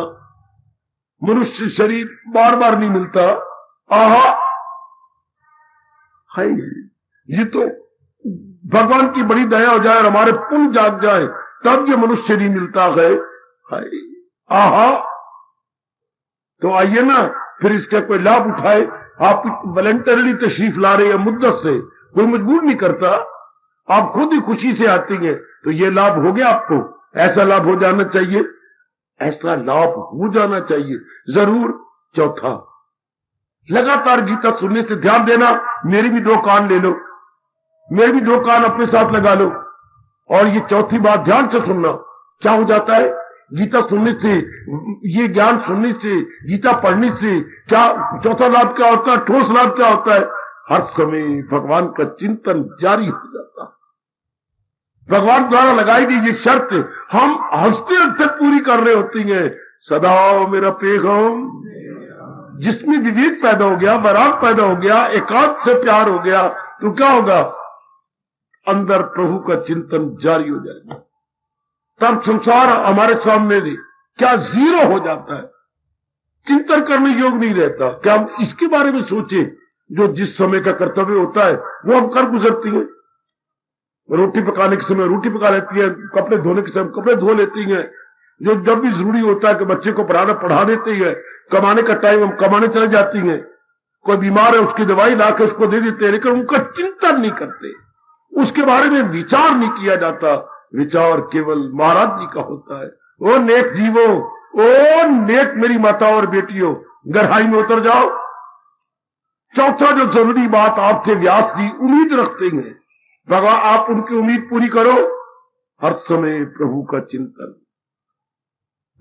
मनुष्य शरीर बार बार नहीं मिलता। आहा, हाय, ये तो भगवान की बड़ी दया हो जाए और हमारे पुण्य जाग जाए तब ये मनुष्य शरीर मिलता है। हाय, आहा, तो आइए ना फिर इसका कोई लाभ उठाए। आप वॉलंटरली तशरीफ ला रहे हैं मुद्दत से, कोई मजबूर नहीं करता, आप खुद ही खुशी से आती हैं, तो ये लाभ हो गया आपको। ऐसा लाभ हो जाना चाहिए, ऐसा लाभ हो जाना चाहिए जरूर। चौथा, लगातार गीता सुनने से ध्यान देना। मेरी भी 2 कान ले लो, मेरे भी 2 कान अपने साथ लगा लो। और ये चौथी बात ध्यान से सुनना। क्या हो जाता है गीता सुनने से, ये ज्ञान सुनने से, गीता पढ़ने से क्या चौथा लाभ क्या होता है? ठोस लाभ क्या होता है? हर समय भगवान का चिंतन जारी हो जाता है। भगवान द्वारा लगाई गई ये शर्त हम हंसते हंसते पूरी कर रहे होती हैं। सदा मेरा पैगाम, जिसमें विवेक पैदा हो गया, वैराग पैदा हो गया, एकांत से प्यार हो गया, तो क्या होगा? अंदर प्रभु का चिंतन जारी हो जाएगा। तब संसार हमारे सामने क्या जीरो हो जाता है, चिंतन करने योग्य नहीं रहता। क्या हम इसके बारे में सोचे? जो जिस समय का कर्तव्य होता है वो हम कर गुजरती हैं। रोटी पकाने के समय रोटी पका लेती है, कपड़े धोने के समय कपड़े धो लेती हैं। जो जब भी जरूरी होता है कि बच्चे को पढ़ाना पढ़ा देती है, कमाने का टाइम हम कमाने चले जाती हैं। कोई बीमार है उसकी दवाई लाके उसको दे देते हैं, लेकिन उनका चिंतन नहीं करते, उसके बारे में विचार नहीं किया जाता। विचार केवल महाराज जी का होता है। ओ नेक जीवो, ओ नेक मेरी माता और बेटियों, गहराई में उतर जाओ। चौथा जो जरूरी बात आपसे व्यास जी उम्मीद रखते हैं, भगवान आप उनकी उम्मीद पूरी करो। हर समय प्रभु का चिंतन,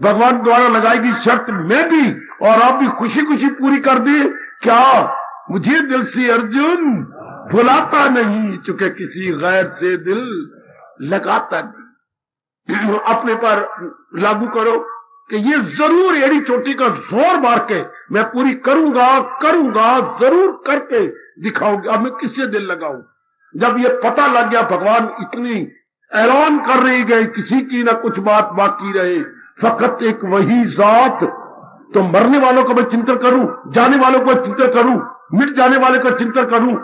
भगवान द्वारा लगाई गई शर्त मैं भी और आप भी खुशी खुशी पूरी कर दे। क्या मुझे दिल से अर्जुन भुलाता नहीं, चूंकि किसी गैर से दिल लगाता नहीं। अपने पर लागू करो कि ये जरूर एड़ी चोटी का जोर मार के मैं पूरी करूंगा, जरूर करके दिखाऊंगा। अब मैं किससे दिल लगाऊं? जब ये पता लग गया भगवान इतनी ऐलान कर रही गए, किसी की ना कुछ बात बाकी रहे, फकत एक वही जात। तो मरने वालों का मैं चिंतन करूं, जाने वालों को चिंतन करूं, मिट जाने वाले का चिंतन करूं,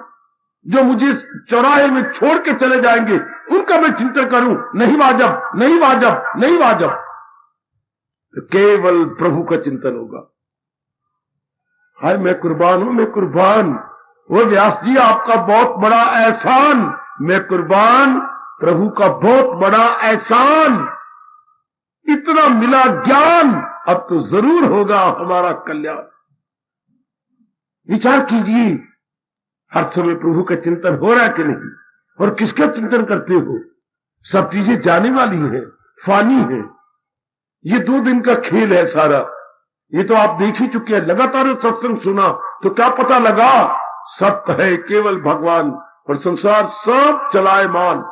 जो मुझे चौराहे में छोड़ के चले जाएंगे उनका मैं चिंतन करूं। नहीं वाजब, नहीं वाजब, नहीं वाजब। तो केवल प्रभु का चिंतन होगा। हाय मैं कुर्बान हूं, मैं कुर्बान। वो व्यास जी आपका बहुत बड़ा एहसान, मैं कुर्बान, प्रभु का बहुत बड़ा एहसान। इतना मिला ज्ञान, अब तो जरूर होगा हमारा कल्याण। विचार कीजिए, हर समय प्रभु का चिंतन हो रहा है कि नहीं, और किसका चिंतन करते हो? सब चीजें जाने वाली है, फानी है। ये 2 दिन का खेल है सारा, ये तो आप देख ही चुके हैं। लगातार सत्संग सुना तो क्या पता लगा, सत्य है केवल भगवान और संसार सब चलायमान।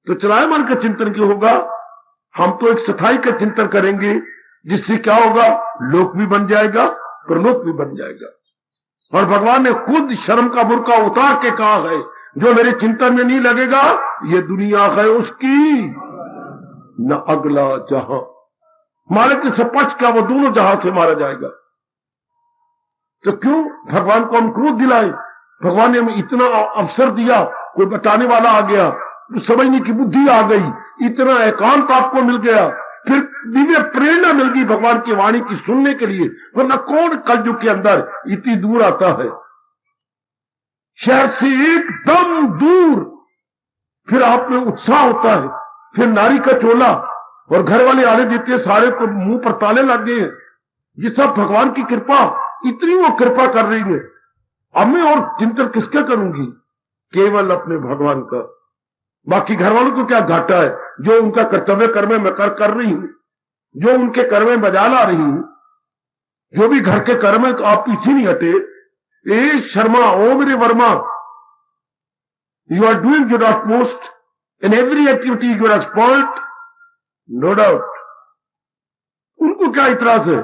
तो चलायमान का चिंतन क्यों होगा? हम तो एक सथाई का चिंतन करेंगे, जिससे क्या होगा, लोक भी बन जाएगा, परलोक भी बन जाएगा। और भगवान ने खुद शर्म का बुर्का उतार के कहा है, जो मेरे चिंतन में नहीं लगेगा, ये दुनिया है उसकी न अगला जहां। मारे के सपक्ष का वो दोनों जहां से मारा जाएगा। तो क्यों भगवान को हम क्रोध दिलाए? भगवान ने हमें इतना अवसर दिया, कोई बताने वाला आ गया, समझने की बुद्धि आ गई, इतना एकांत आपको मिल गया, फिर दिव्य प्रेरणा मिल गई भगवान की वाणी की सुनने के लिए। वरना कौन कलयुग के अंदर इतनी दूर आता है, शहर से एकदम दूर। फिर आप में उत्साह होता है, फिर नारी का चोला, और घर वाले आने देते हैं, सारे को मुंह पर ताले लग गए हैं। ये सब भगवान की कृपा, इतनी वो कृपा कर रही है। अब मैं और चिंतन किसका करूंगी? केवल अपने भगवान का। बाकी घर वालों को क्या घाटा है? जो उनका कर्तव्य कर्म मैं कर रही हूं, जो उनके कर्म में बजा ला रही हूं, जो भी घर के कर्म है, तो आप पीछे नहीं हटे। ए शर्मा, ओ मेरे Verma, you are doing your utmost in every activity, you are expert, no doubt. उनको क्या इतराज है?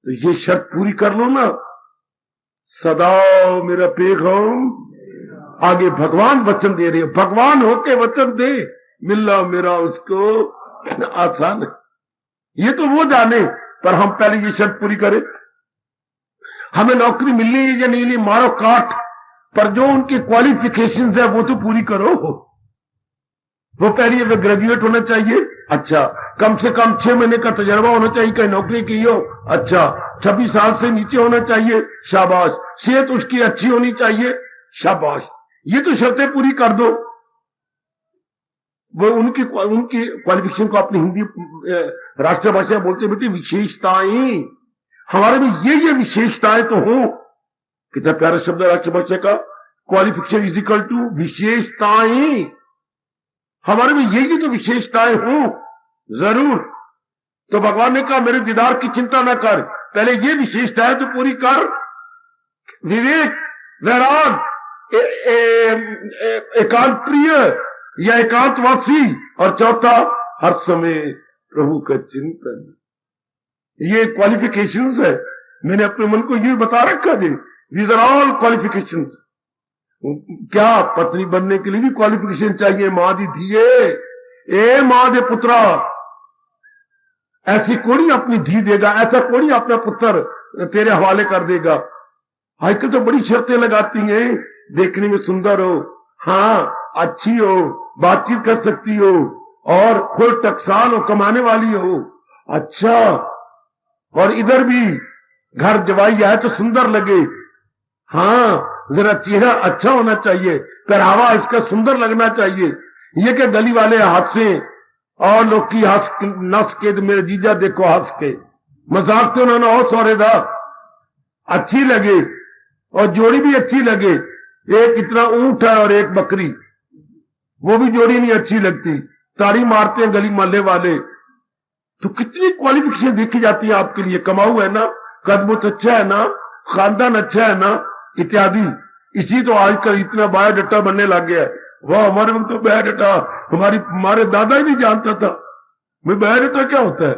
तो ये शर्त पूरी कर लो ना, सदा मेरा पैगाम। आगे भगवान वचन दे रहे हैं, भगवान होके वचन दे, मिलना मेरा उसको आसान है। ये तो वो जाने, पर हम पहले ये शर्त पूरी करें। हमें नौकरी मिलनी है या नहीं, मारो काट, पर जो उनकी क्वालिफिकेशंस है वो तो पूरी करो। वो पहले वे ग्रेजुएट होना चाहिए, अच्छा, कम से कम 6 महीने का तजर्बा होना चाहिए, कहीं नौकरी की हो, अच्छा, 26 साल से नीचे होना चाहिए, शाबाश, सेहत उसकी अच्छी होनी चाहिए, शाबाश। ये तो शर्तें पूरी कर दो। वो उनकी क्वालिफिकेशन को अपनी हिंदी राष्ट्रभाषा बोलते बेटी विशेषताएं, हमारे में ये विशेषताएं तो हो। कितना प्यारा शब्द है राष्ट्रभाषा का, क्वालिफिकेशन इज इक्वल टू विशेषताएं। हमारे में ये तो विशेषताएं हो जरूर। तो भगवान ने कहा मेरे दीदार की चिंता न कर, पहले ये विशेषताएं तो पूरी कर। विवेक, वैराग, एकांत प्रिय या एकांतवासी, और चौथा हर समय प्रभु का चिंतन। ये क्वालिफिकेशंस है। मैंने अपने मन को ये बता रखा जी, दीज आर ऑल क्वालिफिकेशंस। क्या पत्नी बनने के लिए भी क्वालिफिकेशन चाहिए? मां दी धिये, ए मां दे पुत्रा, ऐसी कोई अपनी धी देगा, ऐसा कोई अपना पुत्र तेरे हवाले कर देगा। आजकल तो बड़ी शर्तें लगाती हैं, देखने में सुंदर हो, हाँ अच्छी हो, बातचीत कर सकती हो, और खुद टकसान हो, कमाने वाली हो, अच्छा, और इधर भी घर जवाई आए तो सुंदर लगे, हाँ जरा चेहरा अच्छा होना चाहिए, पहनावा इसका सुंदर लगना चाहिए। ये क्या गली वाले हाथ से और लोग की हंस नस के, तो मेरे जीजा देखो हंस के, मजाक तो उन्होंने और सौरेदा अच्छी लगे, और जोड़ी भी अच्छी लगे। एक इतना ऊंट है और एक बकरी, वो भी जोड़ी नहीं अच्छी लगती, ताड़ी मारते हैं गली मोहल्ले वाले। तो कितनी क्वालिफिकेशन देखी जाती है आपके लिए, कमाऊ है ना, कदबुत अच्छा है ना, खानदान अच्छा है ना, इत्यादि। इसी तो आजकल इतना बायोडाटा बनने लग गया है। वह हमारे वक्त तो बायोडाटा हमारे दादा ही नहीं जानता था भाई बायोडाटा क्या होता है।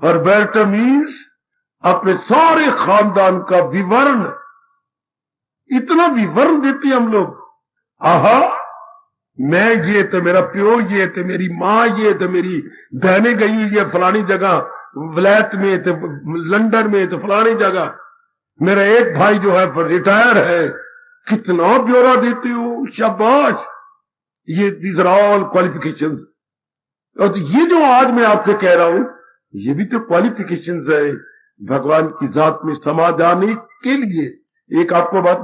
और बायोडाटा मीन्स अपने सारे खानदान का विवरण, इतना विवरण देते हम लोग। आहा, मैं ये तो मेरा प्यो, ये तो मेरी माँ, ये तो मेरी बहनें गई हुई है फलानी जगह, वलैत में तो लंदन में तो फलानी जगह, मेरा एक भाई जो है रिटायर है, कितना ब्यौरा देते हो, शाबाश। ये दीज आर ऑल क्वालिफिकेशंस। और तो ये जो आज मैं आपसे कह रहा हूं, ये भी तो क्वालिफिकेशंस है भगवान की जात में समा जाने के लिए। एक आपको बात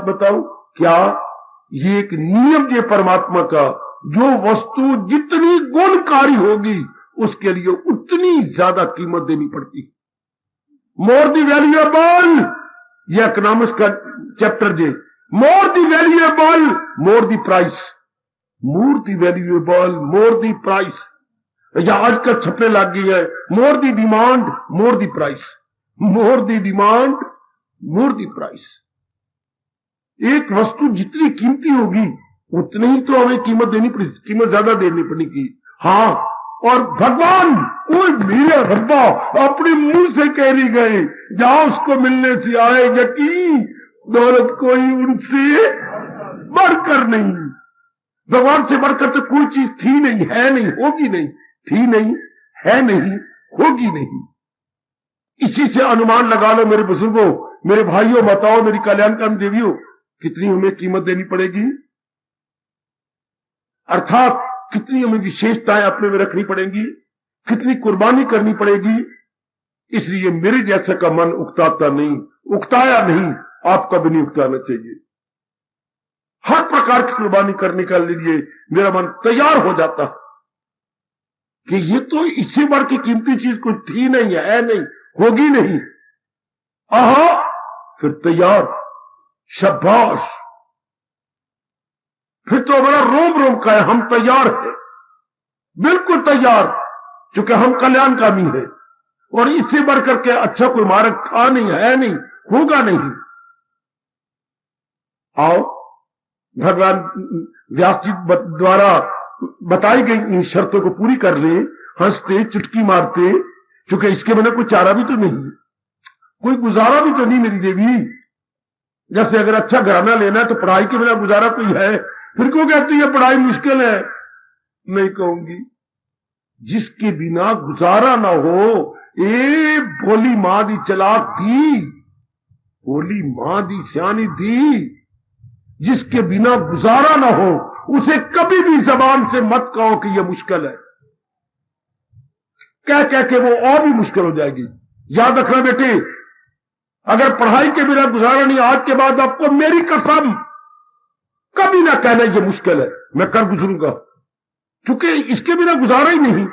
बताऊं, क्या ये एक नियम है परमात्मा का, जो वस्तु जितनी गुणकारी होगी उसके लिए उतनी ज्यादा कीमत देनी पड़ती है। मोर दी वैल्यूएबल, ये इकोनॉमिक्स का चैप्टर जे, more the valuable more the price, more the valuable more the price, या आजकल छपने लग गई है more the demand more the price, more the demand more the price. एक वस्तु जितनी कीमती होगी उतनी ही तो हमें कीमत देनी पड़ेगी, कीमत ज्यादा देनी पड़ेगी। हाँ, और भगवान कोई मेरे रब्बा अपने मुंह से कह रही गए, जहां उसको मिलने से आए यकीन, दौलत कोई उनसे बढ़कर नहीं। भगवान से बढ़कर तो कोई चीज थी नहीं, है नहीं, होगी नहीं, थी नहीं, है नहीं, होगी नहीं। इसी से अनुमान लगा लो मेरे बुजुर्गों, मेरे भाइयों, बताओ मेरी कल्याणकारी देवियों, कितनी हमें कीमत देनी पड़ेगी, अर्थात कितनी हमें विशेषताएं अपने में रखनी पड़ेंगी, कितनी कुर्बानी करनी पड़ेगी। इसलिए मेरे जैसा का मन उकताता नहीं, उकताया नहीं, आपका भी नहीं उकताना चाहिए। हर प्रकार की कुर्बानी करने के लिए मेरा मन तैयार हो जाता कि ये तो इससे बढ़ के कीमती चीज कुछ थी नहीं, है नहीं, होगी नहीं। आहा, फिर तैयार, शाबाश, फिर तो बड़ा रोम रोम का है, हम तैयार हैं, बिल्कुल तैयार, चूंकि हम कल्याणकामी हैं और इससे बढ़कर के अच्छा कोई मार्ग था नहीं, है नहीं, होगा नहीं। आओ, भगवान व्यास जी द्वारा बताई गई इन शर्तों को पूरी कर ले, हंसते चुटकी मारते, क्योंकि इसके बिना कोई चारा भी तो नहीं, कोई गुजारा भी तो नहीं मेरी देवी। जैसे अगर अच्छा घराना लेना है तो पढ़ाई के बिना गुजारा कोई है, फिर क्यों कहती है पढ़ाई मुश्किल है? नहीं कहूंगी, जिसके बिना गुजारा ना हो, ए भोली मां दी चलाक थी, भोली मां दी सियानी थी, जिसके बिना गुजारा ना हो उसे कभी भी जबान से मत कहो कि यह मुश्किल है, कह कह के वो और भी मुश्किल हो जाएगी। याद रखना बेटे, अगर पढ़ाई के बिना गुजारा नहीं, आज के बाद आपको मेरी कसम कभी ना कहना ये मुश्किल है, मैं कर गुजरूंगा, क्योंकि इसके बिना गुजारा ही नहीं।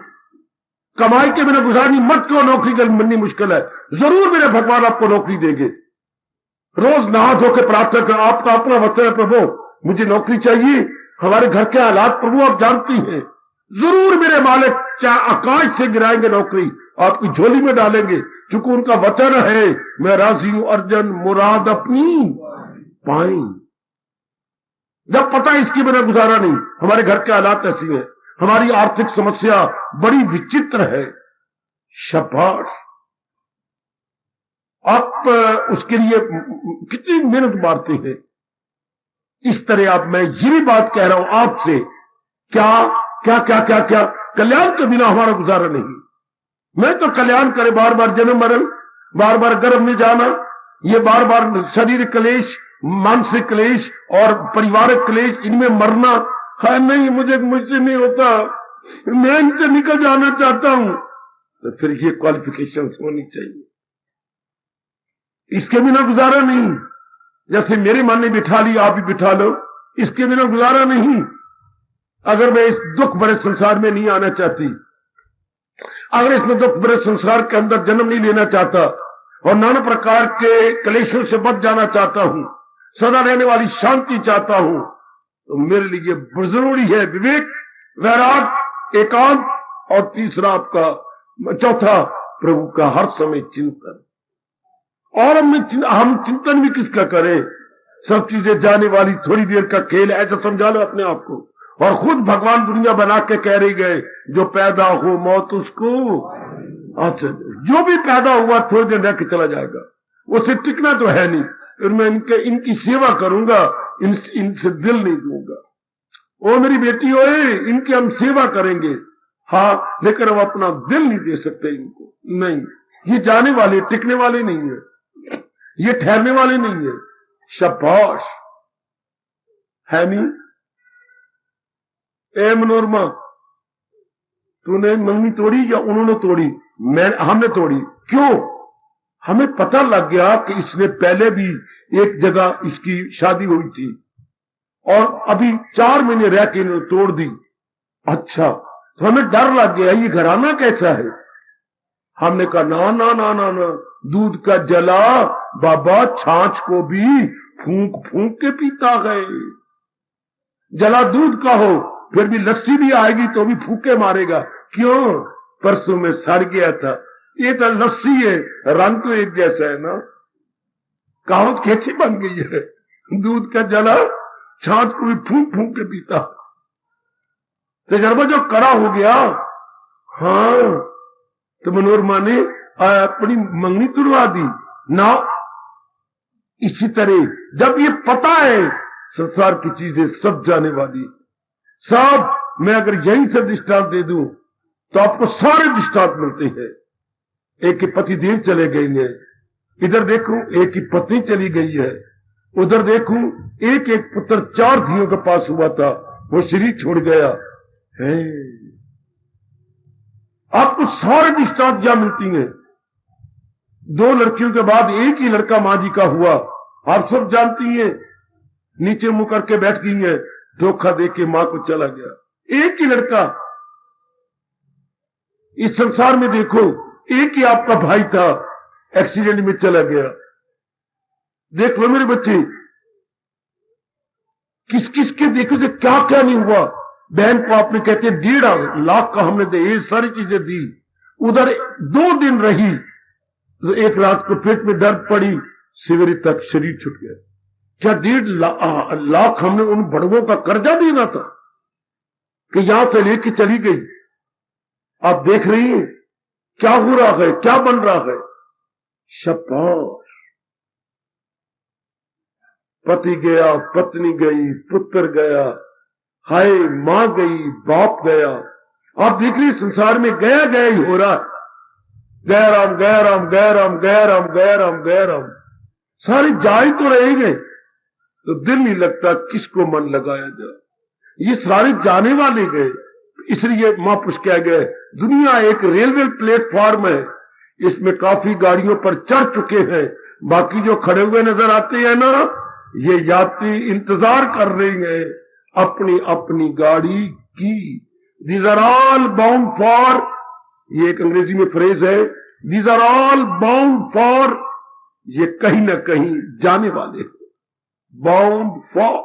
कमाई के बिना गुजारनी मत कहो, नौकरी मिलनी मुश्किल है, जरूर मेरे भगवान आपको नौकरी देंगे। रोज नहा धो के प्रार्थना कर, आपका अपना वचन है प्रभु मुझे नौकरी चाहिए, हमारे घर के हालात प्रभु आप जानती हैं, जरूर मेरे मालिक चाहे आकाश से गिराएंगे नौकरी, आपकी झोली में डालेंगे, क्योंकि उनका वचन है मैं राजी हूं अर्जन मुराद अपनी पाई। जब पता है इसके बिना गुजारा नहीं, हमारे घर के हालात ऐसी हैं, हमारी आर्थिक समस्या बड़ी विचित्र है, शाबाश, आप उसके लिए कितनी मेहनत मारते हैं। इस तरह आप, मैं ये भी बात कह रहा हूं आपसे, क्या क्या क्या क्या क्या कल्याण के बिना हमारा गुजारा नहीं। मैं तो कल्याण करे, बार बार जन्म मरण, बार बार गर्भ में जाना, ये बार बार शरीर क्लेश, मानसिक क्लेश और पारिवारिक क्लेश, इनमें मरना है नहीं, मुझसे नहीं होता, मैं इनसे निकल जाना चाहता हूं, तो फिर ये क्वालिफिकेशंस होनी चाहिए, इसके बिना गुजारा नहीं। जैसे मेरे मन ने बिठा लिया, आप भी बिठा लो, इसके बिना गुजारा नहीं। अगर मैं इस दुख भरे संसार में नहीं आना चाहती, अगर इसमें दुख भरे संसार के अंदर जन्म नहीं लेना चाहता और नाना प्रकार के क्लेशों से बच जाना चाहता हूं, सदा रहने वाली शांति चाहता हूं, तो मेरे लिए जरूरी है विवेक, वैराग, एकांत, और तीसरा आपका, चौथा प्रभु का हर समय चिंतन। और हम चिंतन भी किसका करें? सब चीजें जाने वाली, थोड़ी देर का खेल, ऐसा समझा लो अपने आप को। और खुद भगवान दुनिया बना के कह रही गए, जो पैदा हो मौत उसको, अच्छा जो भी पैदा हुआ थोड़ी देर रह के चला जाएगा, उसे टिकना तो है नहीं, फिर मैं इनकी सेवा करूंगा, इनसे दिल नहीं दूंगा। ओ मेरी बेटी ओए, इनकी हम सेवा करेंगे, हाँ, लेकिन हम अपना दिल नहीं दे सकते इनको, नहीं, ये जाने वाले, टिकने वाले नहीं है, ये ठहरने वाले नहीं है। शाबाश है नहीं। ए मनोरमा, तूने मंगनी तोड़ी या उन्होंने तोड़ी? हमने तोड़ी। क्यों? हमें पता लग गया कि इसने पहले भी एक जगह इसकी शादी हुई थी और अभी 4 महीने रह के इन्होंने तोड़ दी। अच्छा, तो हमें डर लग गया, ये घराना कैसा है। हमने कहा ना ना ना ना ना, दूध का जला बाबा छाछ को भी फूंक फूंक के पीता है। जला दूध का हो फिर भी लस्सी भी आएगी तो भी फूके मारेगा। क्यों? परसों में सड़ गया था। ये तो लस्सी है, रंग तो एक जैसा है ना। कहावत कैसी बन गई है, दूध का जला छाछ को भी फूंक फूंक के पीता। तजर्बा जो कड़ा हो गया। हाँ, तो मनोरमा ने अपनी मंगनी तुड़वा दी ना। इसी तरह जब ये पता है संसार की चीजें सब जाने वाली, सब, मैं अगर यहीं से दृष्टांत दे दूं तो आपको सारे दृष्टांत मिलते हैं। एक की पति देव चले गए हैं, इधर देखूं एक की पत्नी चली गई है, उधर देखूं एक एक पुत्र 4 धियों के पास हुआ था, वो शरीर छोड़ गया है। आपको सारे दृष्टांत क्या मिलती हैं। 2 लड़कियों के बाद एक ही लड़का मां जी का हुआ, आप सब जानती हैं। नीचे मुंह करके बैठ गई है, धोखा देके मां को चला गया। एक ही लड़का। इस संसार में देखो एक ही आपका भाई था, एक्सीडेंट में चला गया। देख लो मेरे बच्चे, किस किस के देखो से क्या क्या नहीं हुआ। बहन को आपने कहते 1.5 लाख का हमने दे, ये सारी चीजें दी, उधर 2 दिन रही तो एक रात को पेट में दर्द पड़ी, सवेरे तक शरीर छूट गया। क्या 1.5 लाख हमने उन बड़ों का कर्जा देना था कि यहां से लेके चली गई। आप देख रही हैं क्या हो रहा है, क्या बन रहा है। शाबाश। पति गया, पत्नी गई, पुत्र गया, हाय मां गई, बाप गया। आप देख रही संसार में गया गया ही हो रहा। गया राम गया राम गया राम गया राम गया राम गया राम, सारे जाए तो रहेंगे तो दिल नहीं लगता किसको मन लगाया जाए। ये सारे जाने वाले गए, इसलिए महापुरुष कह गए दुनिया एक रेलवे प्लेटफॉर्म है, इसमें काफी गाड़ियों पर चढ़ चुके हैं, बाकी जो खड़े हुए नजर आते हैं ना, ये यात्री इंतजार कर रहे हैं अपनी अपनी गाड़ी की। These are all bound for, ये एक अंग्रेजी में फ्रेज है, these are all bound for, ये कहीं ना कहीं जाने वाले हैं। बाउंड फॉर,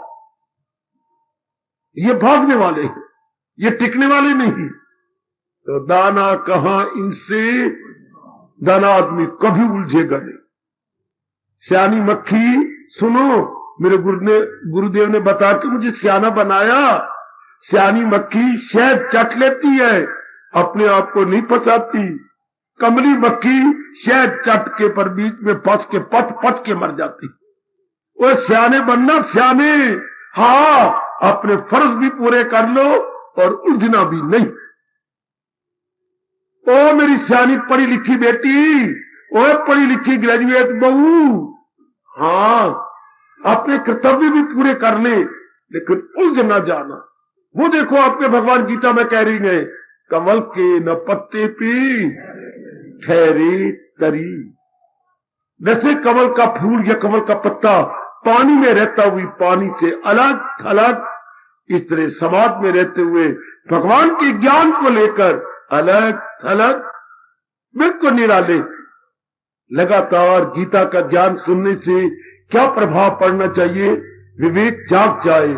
ये भागने वाले हैं, ये टिकने वाले नहीं। तो दाना कहां इनसे, दाना आदमी कभी उलझेगा नहीं। सियानी मक्खी, सुनो, मेरे गुरुदेव ने बता के मुझे सियाना बनाया। सियानी मक्खी शहद चट लेती है, अपने आप को नहीं फंसाती। कमली मक्खी शहद चट के पर बीच में फंस के पच के मर जाती। वो सियाने बनना, सियाने, हाँ, अपने फर्ज भी पूरे कर लो और उलझना भी नहीं। ओ मेरी सियानी पढ़ी लिखी बेटी, ओ पढ़ी लिखी ग्रेजुएट बहू, हाँ, अपने कर्तव्य भी पूरे कर ले, लेकिन उलझ न जाना। वो देखो आपके भगवान गीता में कह रही है, कमल के न पत्ते पे ठहरे तरी। वैसे कमल का फूल या कमल का पत्ता पानी में रहता हुई पानी से अलग थलग, इस तरह समाज में रहते हुए भगवान के ज्ञान को लेकर अलग थलग, बिल्कुल निराले। लगातार गीता का ज्ञान सुनने से क्या प्रभाव पड़ना चाहिए? विवेक जाग जाए,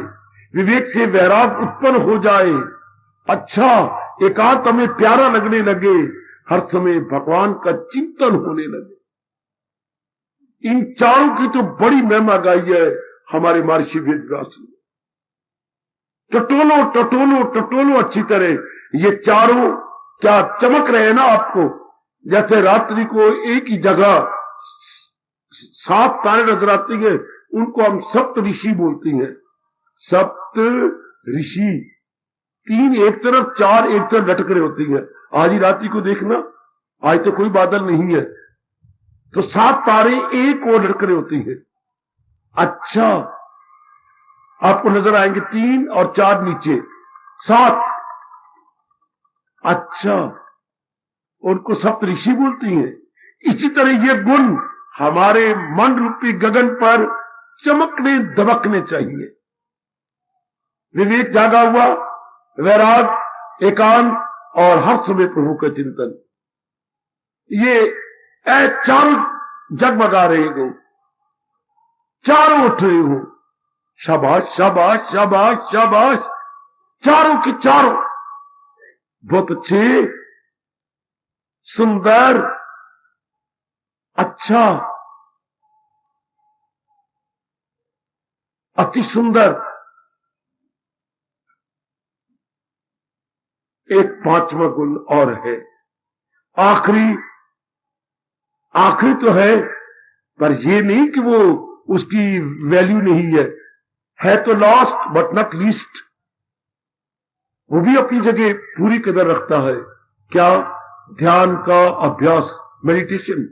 विवेक से वैराग उत्पन्न हो जाए, अच्छा एकांत हमें प्यारा लगने लगे, हर समय भगवान का चिंतन होने लगे। इन चारों की तो बड़ी महिमा गाई है हमारे महर्षि वेदव्यास ने। टटोलो टटोलो टटोलो अच्छी तरह। ये चारों क्या चमक रहे हैं ना आपको, जैसे रात्रि को एक ही जगह 7 तारे नजर आती है, उनको हम सप्त ऋषि बोलते हैं। सप्त ऋषि, 3 एक तरफ, 4 एक तरफ लटक रहे होती है। आज ही रात्रि को देखना, आज तो कोई बादल नहीं है, तो 7 तारे एक और लटक रहे होती है। अच्छा, आपको नजर आएंगे 3 और 4 नीचे, 7। अच्छा, उनको सप्त ऋषि बोलती हैं। इसी तरह ये गुण हमारे मन रूपी गगन पर चमकने दमकने चाहिए। विवेक जागा हुआ, वैराग, एकांत, और हर समय प्रभु का चिंतन, ये चारों जगमगा रहे हो, चारों उठ रहे हो, शाबाश शाबाश शाबाश शाबाश, चारों के चारों बहुत अच्छे, सुंदर, अच्छा, अति सुंदर। एक पांचवा गुण और है, आखिरी तो है, पर ये नहीं कि वो उसकी वैल्यू नहीं है तो लास्ट बट नॉट लीस्ट, वो भी अपनी जगह पूरी कदर रखता है। क्या? ध्यान का अभ्यास, मेडिटेशन।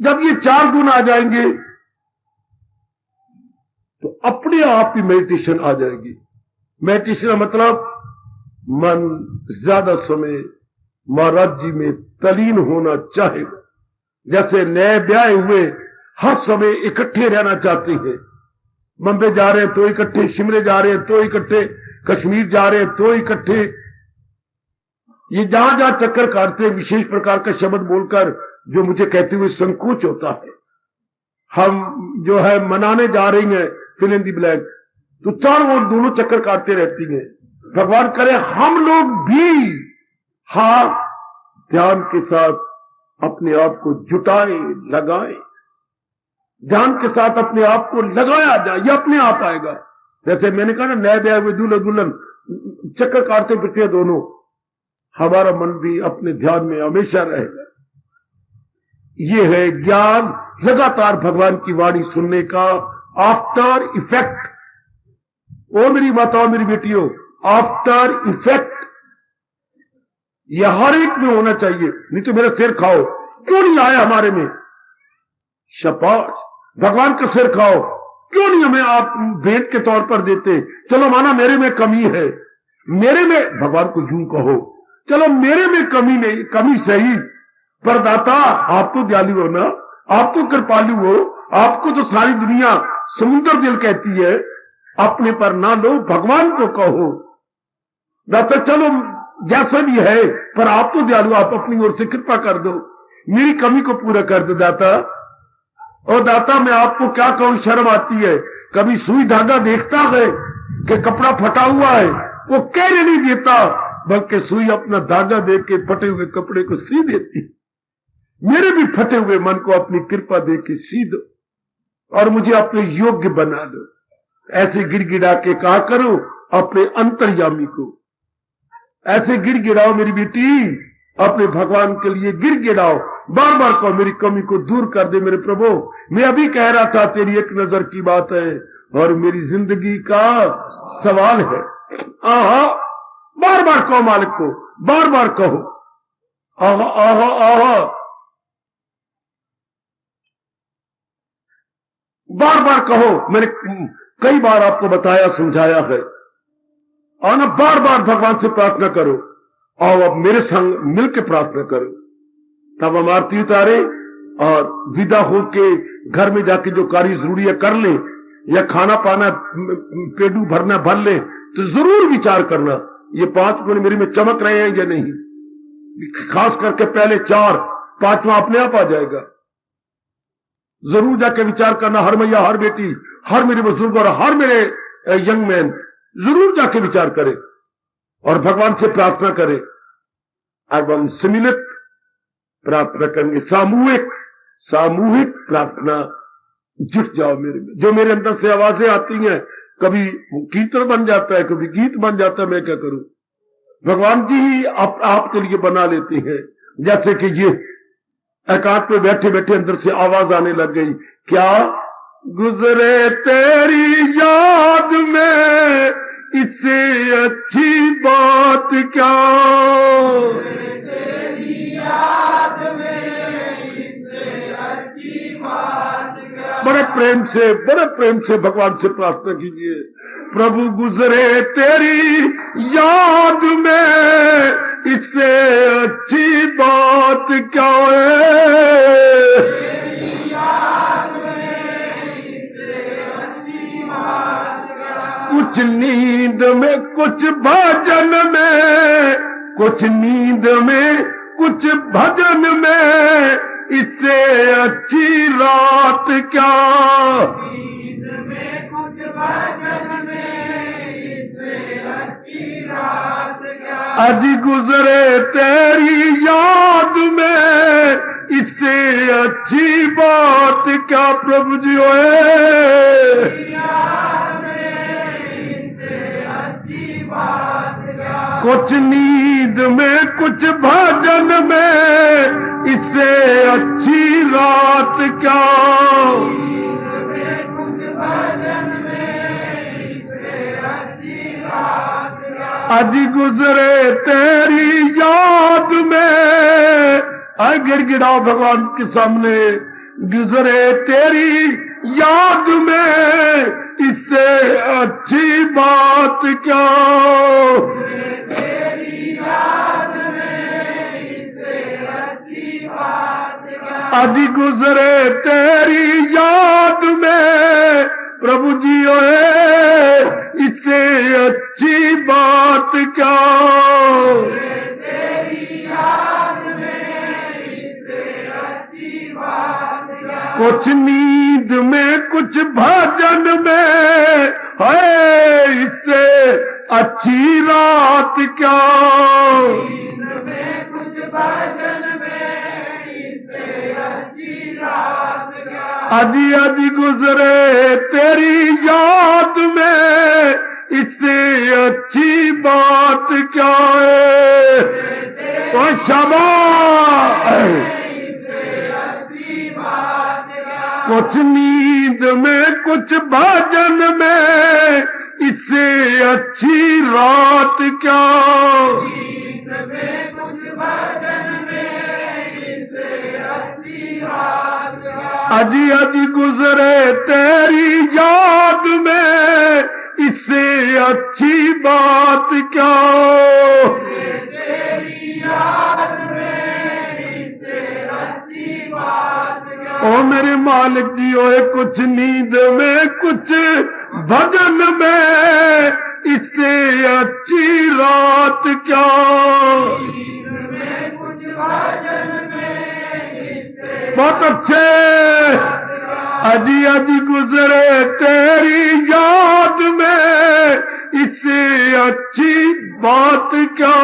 जब ये चार गुण आ जाएंगे तो अपने आप ही मेडिटेशन आ जाएगी। मेडिटेशन का मतलब मन ज्यादा समय महाराज जी में तलीन होना चाहेगा। जैसे नए ब्याह हुए हर समय इकट्ठे रहना चाहते हैं, बम्बे जा रहे हैं तो इकट्ठे, शिमले जा रहे हैं तो इकट्ठे, कश्मीर जा रहे हैं तो इकट्ठे, ये जहां जहां चक्कर काटते हैं विशेष प्रकार का शब्द बोलकर जो मुझे कहते हुए संकोच होता है। हम जो है मनाने जा रही हैं फिल इन दी ब्लैंक, तो चारों ओर दोनों चक्कर काटते रहती हैं। भगवान करे हम लोग भी ध्यान के साथ अपने आप को जुटाए, लगाए, ध्यान के साथ अपने आप को लगाया जाए, ये अपने आप आएगा। जैसे मैंने कहा ना, नए ब्याह हुए दूल्हा दुल्हन चक्कर काटते फिरते दोनों, हमारा मन भी अपने ध्यान में हमेशा रहेगा। ये है ज्ञान, लगातार भगवान की वाणी सुनने का आफ्टर इफेक्ट। ओ मेरी माताओं, मेरी बेटियों, आफ्टर इफेक्ट यह हर एक में होना चाहिए, नहीं तो मेरा सिर खाओ। क्यों नहीं आया हमारे में? शाबाश, भगवान का सिर खाओ, क्यों नहीं हमें आप भेंट के तौर पर देते? चलो माना मेरे में कमी है, मेरे में, भगवान को यूं कहो, चलो मेरे में कमी नहीं, कमी सही, पर दाता आप तो दयालु हो ना, आप तो कृपालु हो, आपको तो सारी दुनिया समुद्र दिल कहती है, अपने पर ना लो, भगवान को कहो दाता चलो जैसा भी है, पर आप तो दयालु, आप अपनी ओर से कृपा कर दो, मेरी कमी को पूरा कर दो दाता। और दाता मैं आपको क्या कहूं, शर्म आती है, कभी सुई धागा देखता है कि कपड़ा फटा हुआ है, वो कहने नहीं देता, बल्कि सुई अपना धागा देख के फटे हुए कपड़े को सी देती। मेरे भी फटे हुए मन को अपनी कृपा दे के सी दो और मुझे अपने योग्य बना दो। ऐसे गिड़गिड़ा के कहा करो अपने अंतर्यामी को, ऐसे गिड़गिड़ाओ मेरी बेटी, अपने भगवान के लिए गिड़गिड़ाओ, बार बार कहो मेरी कमी को दूर कर दे मेरे प्रभु। मैं अभी कह रहा था तेरी एक नजर की बात है और मेरी जिंदगी का सवाल है। आहा, बार बार कहो मालिक को, बार बार कहो, आहा आहा आहा, बार बार कहो। मैंने कई बार आपको बताया, समझाया है। और ना बार बार भगवान से प्रार्थना करो, और अब मेरे संग मिलकर प्रार्थना करो। तब हम आरती उतारे और विदा होके घर में जाके जो कार्य जरूरी है कर ले, या खाना पाना पेटू भरना भर ले, तो जरूर विचार करना ये 5 गुण मेरे में चमक रहे हैं या नहीं। खास करके पहले 4, 5वां अपने आप आ जाएगा। जरूर जाके विचार करना, हर मैया, हर बेटी, हर मेरे बुजुर्ग और हर मेरे यंग मैन जरूर जाके विचार करें और भगवान से प्रार्थना करें। अब हम सम्मिलित प्रार्थना करेंगे, सामूहिक प्रार्थना। जुट जाओ मेरे में, जो मेरे अंदर से आवाजें आती हैं, कभी कीर्तन बन जाता है, कभी गीत बन जाता है, मैं क्या करूं? भगवान जी ही आपके लिए बना लेते हैं। जैसे कि ये एकांत में बैठे बैठे अंदर से आवाज आने लग गई, क्या गुजरे तेरी याद में, इससे अच्छी बात क्या, तेरी याद में इससे अच्छी बात क्या। बड़े प्रेम से भगवान से प्रार्थना कीजिए, प्रभु गुजरे तेरी याद में, इससे अच्छी बात क्या है, तेरी याद में इससे अच्छी बात क्या। कुछ नींद में कुछ भजन में, कुछ नींद में कुछ भजन में, इससे अच्छी रात क्या। नींद में कुछ भजन में, इससे अच्छी रात क्या। आज गुजरे तेरी याद में, इससे अच्छी बात क्या प्रभु जी होए। कुछ नींद में कुछ भजन में, इससे अच्छी रात क्या। आज गुजरे तेरी याद में, आए गिड़गिड़ाओ भगवान के सामने, गुजरे तेरी याद में, इससे अच्छी बात क्या। तेरी याद में, इससे अच्छी बात क्या। आज गुजरे तेरी याद में प्रभु जी ओए, इससे अच्छी बात क्या। तेरी याद में, इससे अच्छी बात क्या। कुछ नींद में कुछ भजन में, है इससे अच्छी रात क्या। नींद में कुछ भजन में, इससे अच्छी रात क्या। अजी अजी गुजरे तेरी याद में, इससे अच्छी बात क्या है। ओ शाबाश। कुछ नींद में कुछ भजन में, इससे अच्छी रात क्या। नींद में कुछ भजन में, इससे अच्छी रात क्या। अजी अजी गुजरे तेरी याद में, इससे अच्छी बात क्या। तेरी याद में, इससे अच्छी बात क्या। ओ मेरे मालिक जी ओए, कुछ नींद में कुछ भजन में, इससे अच्छी रात क्या। नींद में कुछ भजन में, इससे बहुत अच्छे। अजी अजी गुजरे तेरी याद में, इससे अच्छी बात क्या।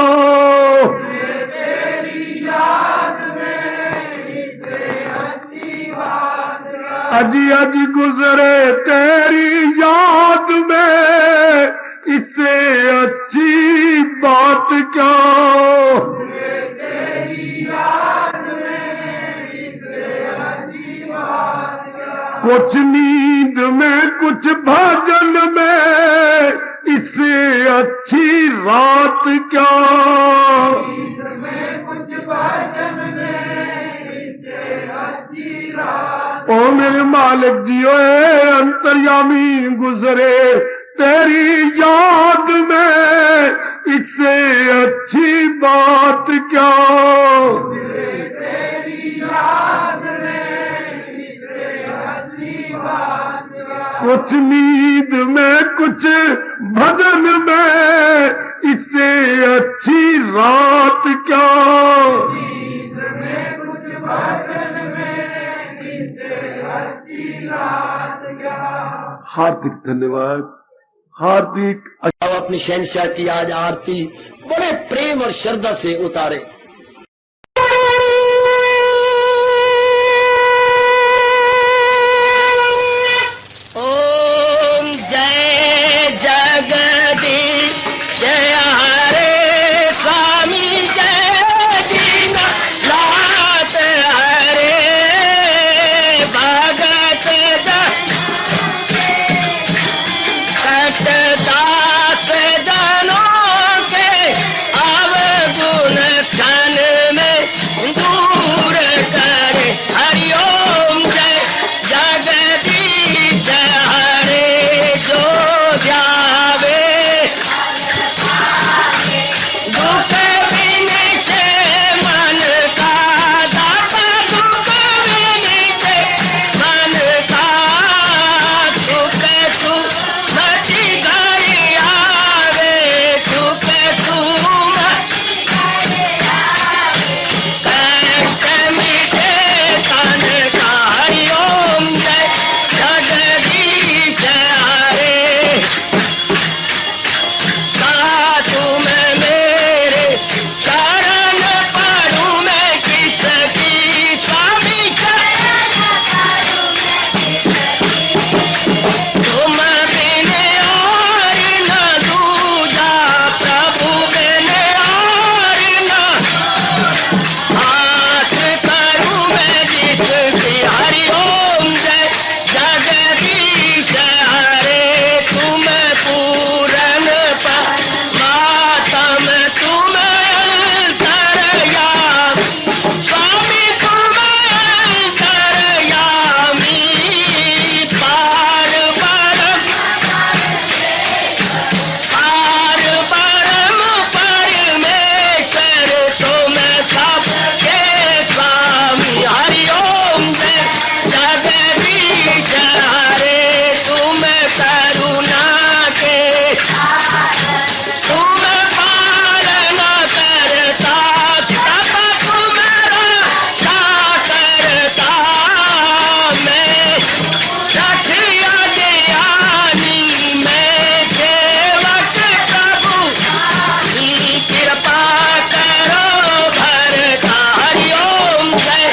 तेरी याद में, इससे अच्छी बात क्या। अजी अजी गुजरे तेरी याद में, इससे अच्छी बात क्या। तेरी याद में, इससे अच्छी बात क्या। कुछ नींद में कुछ भजन में, इससे अच्छी रात क्या। नींद में कुछ भजन में, इससे अच्छी रात। ओ मेरे मालिक जी ओए, अंतर्यामी गुजरे तेरी याद में, इससे अच्छी बात क्या। तेरी याद में, इससे अच्छी बात क्या। कुछ नींद में कुछ भजन में, इससे अच्छी रात क्या। नींद में कुछ भजन में, इससे अच्छी रात क्या। हार्दिक धन्यवाद। हार्दिक अब अपनी शहंशाह की आज आरती बड़े प्रेम और श्रद्धा से उतारे। ओम जय जगदीश जय हरे स्वामी जय दीना लात हरे भगत दास जनों के अवगुण तुम बिन और न दूजा, प्रभु बिन और न हाथ करूं मैं जिसकी। हरि ओम जय जगदीश हरे, तुम पूरन परमात्म तुम अंतर्यामी, स्वामी तुम अंतर्यामी, पार परम परमेश्वर तुम सबके स्वामी। हरि ओम जय जगदीश हरे, तुम करुणा के तुम पालन करता, सब तुम रक्षा करता। मैं रखिया ज्ञानी, मैं सेवक प्रभु की कृपा करो भरता। हरि ओम जय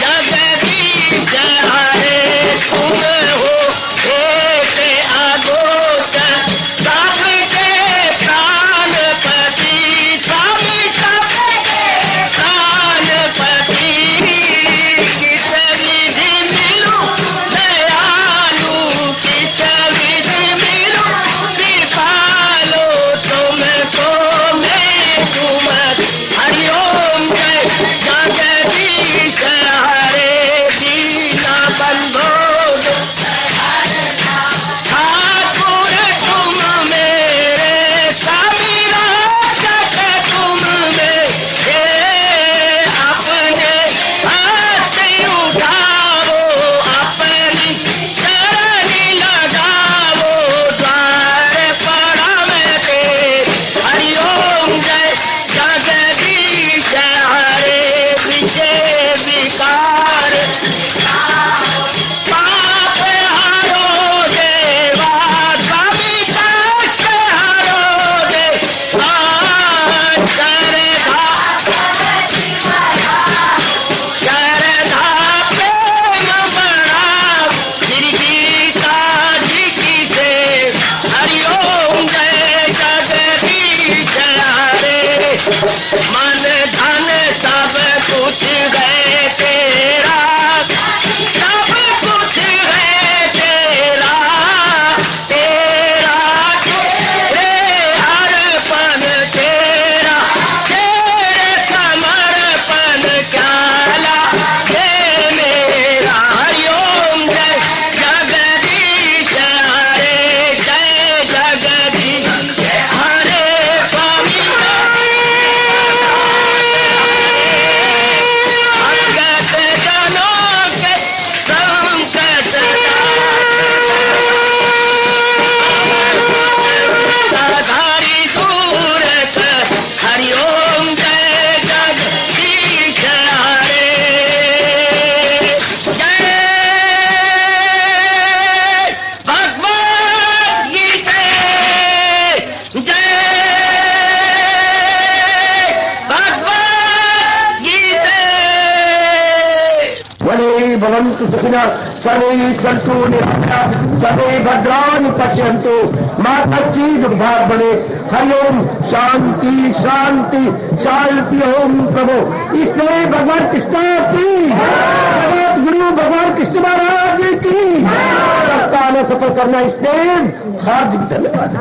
जगदीश हरे, तुम हो एक अगोचर सबके प्राणपति, स्वामी सबके प्राणपति। किस विधि मिलूं दयालु, किस विधि मिलूं कृपालु, तुमको मैं तुम। हरि ओम जय जगदीश हरे, दीना बंधो ठाकुर तुम मेरे, स्वामी रक्षक तुम मेरे। अपने हाथ उठाओ, अपनी शरण लगाओ, द्वार पड़ा मैं तेरे। हरि ओम जय जगदीश हरे, विजय विकार पाप हरो देवा, स्वामी कष्ट हरो देवा। श्रद्धा प्रेम बढ़ाओ, श्री गीता जी की सेव। हरि ओम जय जगदीश हरे, मन धन सब कुछ है तेरा, सब कुछ है तेरा, तेरा तेरे अर्पण तेरा, तेरे समर्पण क्या हे मेरा। हरि ओम जय जगदीश हरे, जय जगदीश हरे, स्वामी भगत जनों के संकट साधारी सूरत। हरि ओम जय जगदीश हरे, जय भगवद गीता, जय भगवद गीता। वने भवन्तु सुखिनः, सर्वे सन्तु निरामयाः, सर्वे भद्राणि पश्यन्तु, मा कश्चित् दुर्भाग् भवेत्। हरि ओम शांति शांति शांति। ओम प्रभु इसलिए भगवान कृष्ण की भगवत गुरु भगवान कृष्ण महाराज की सप्ताह में सफल करना, इसलिए हार्दिक धन्यवाद।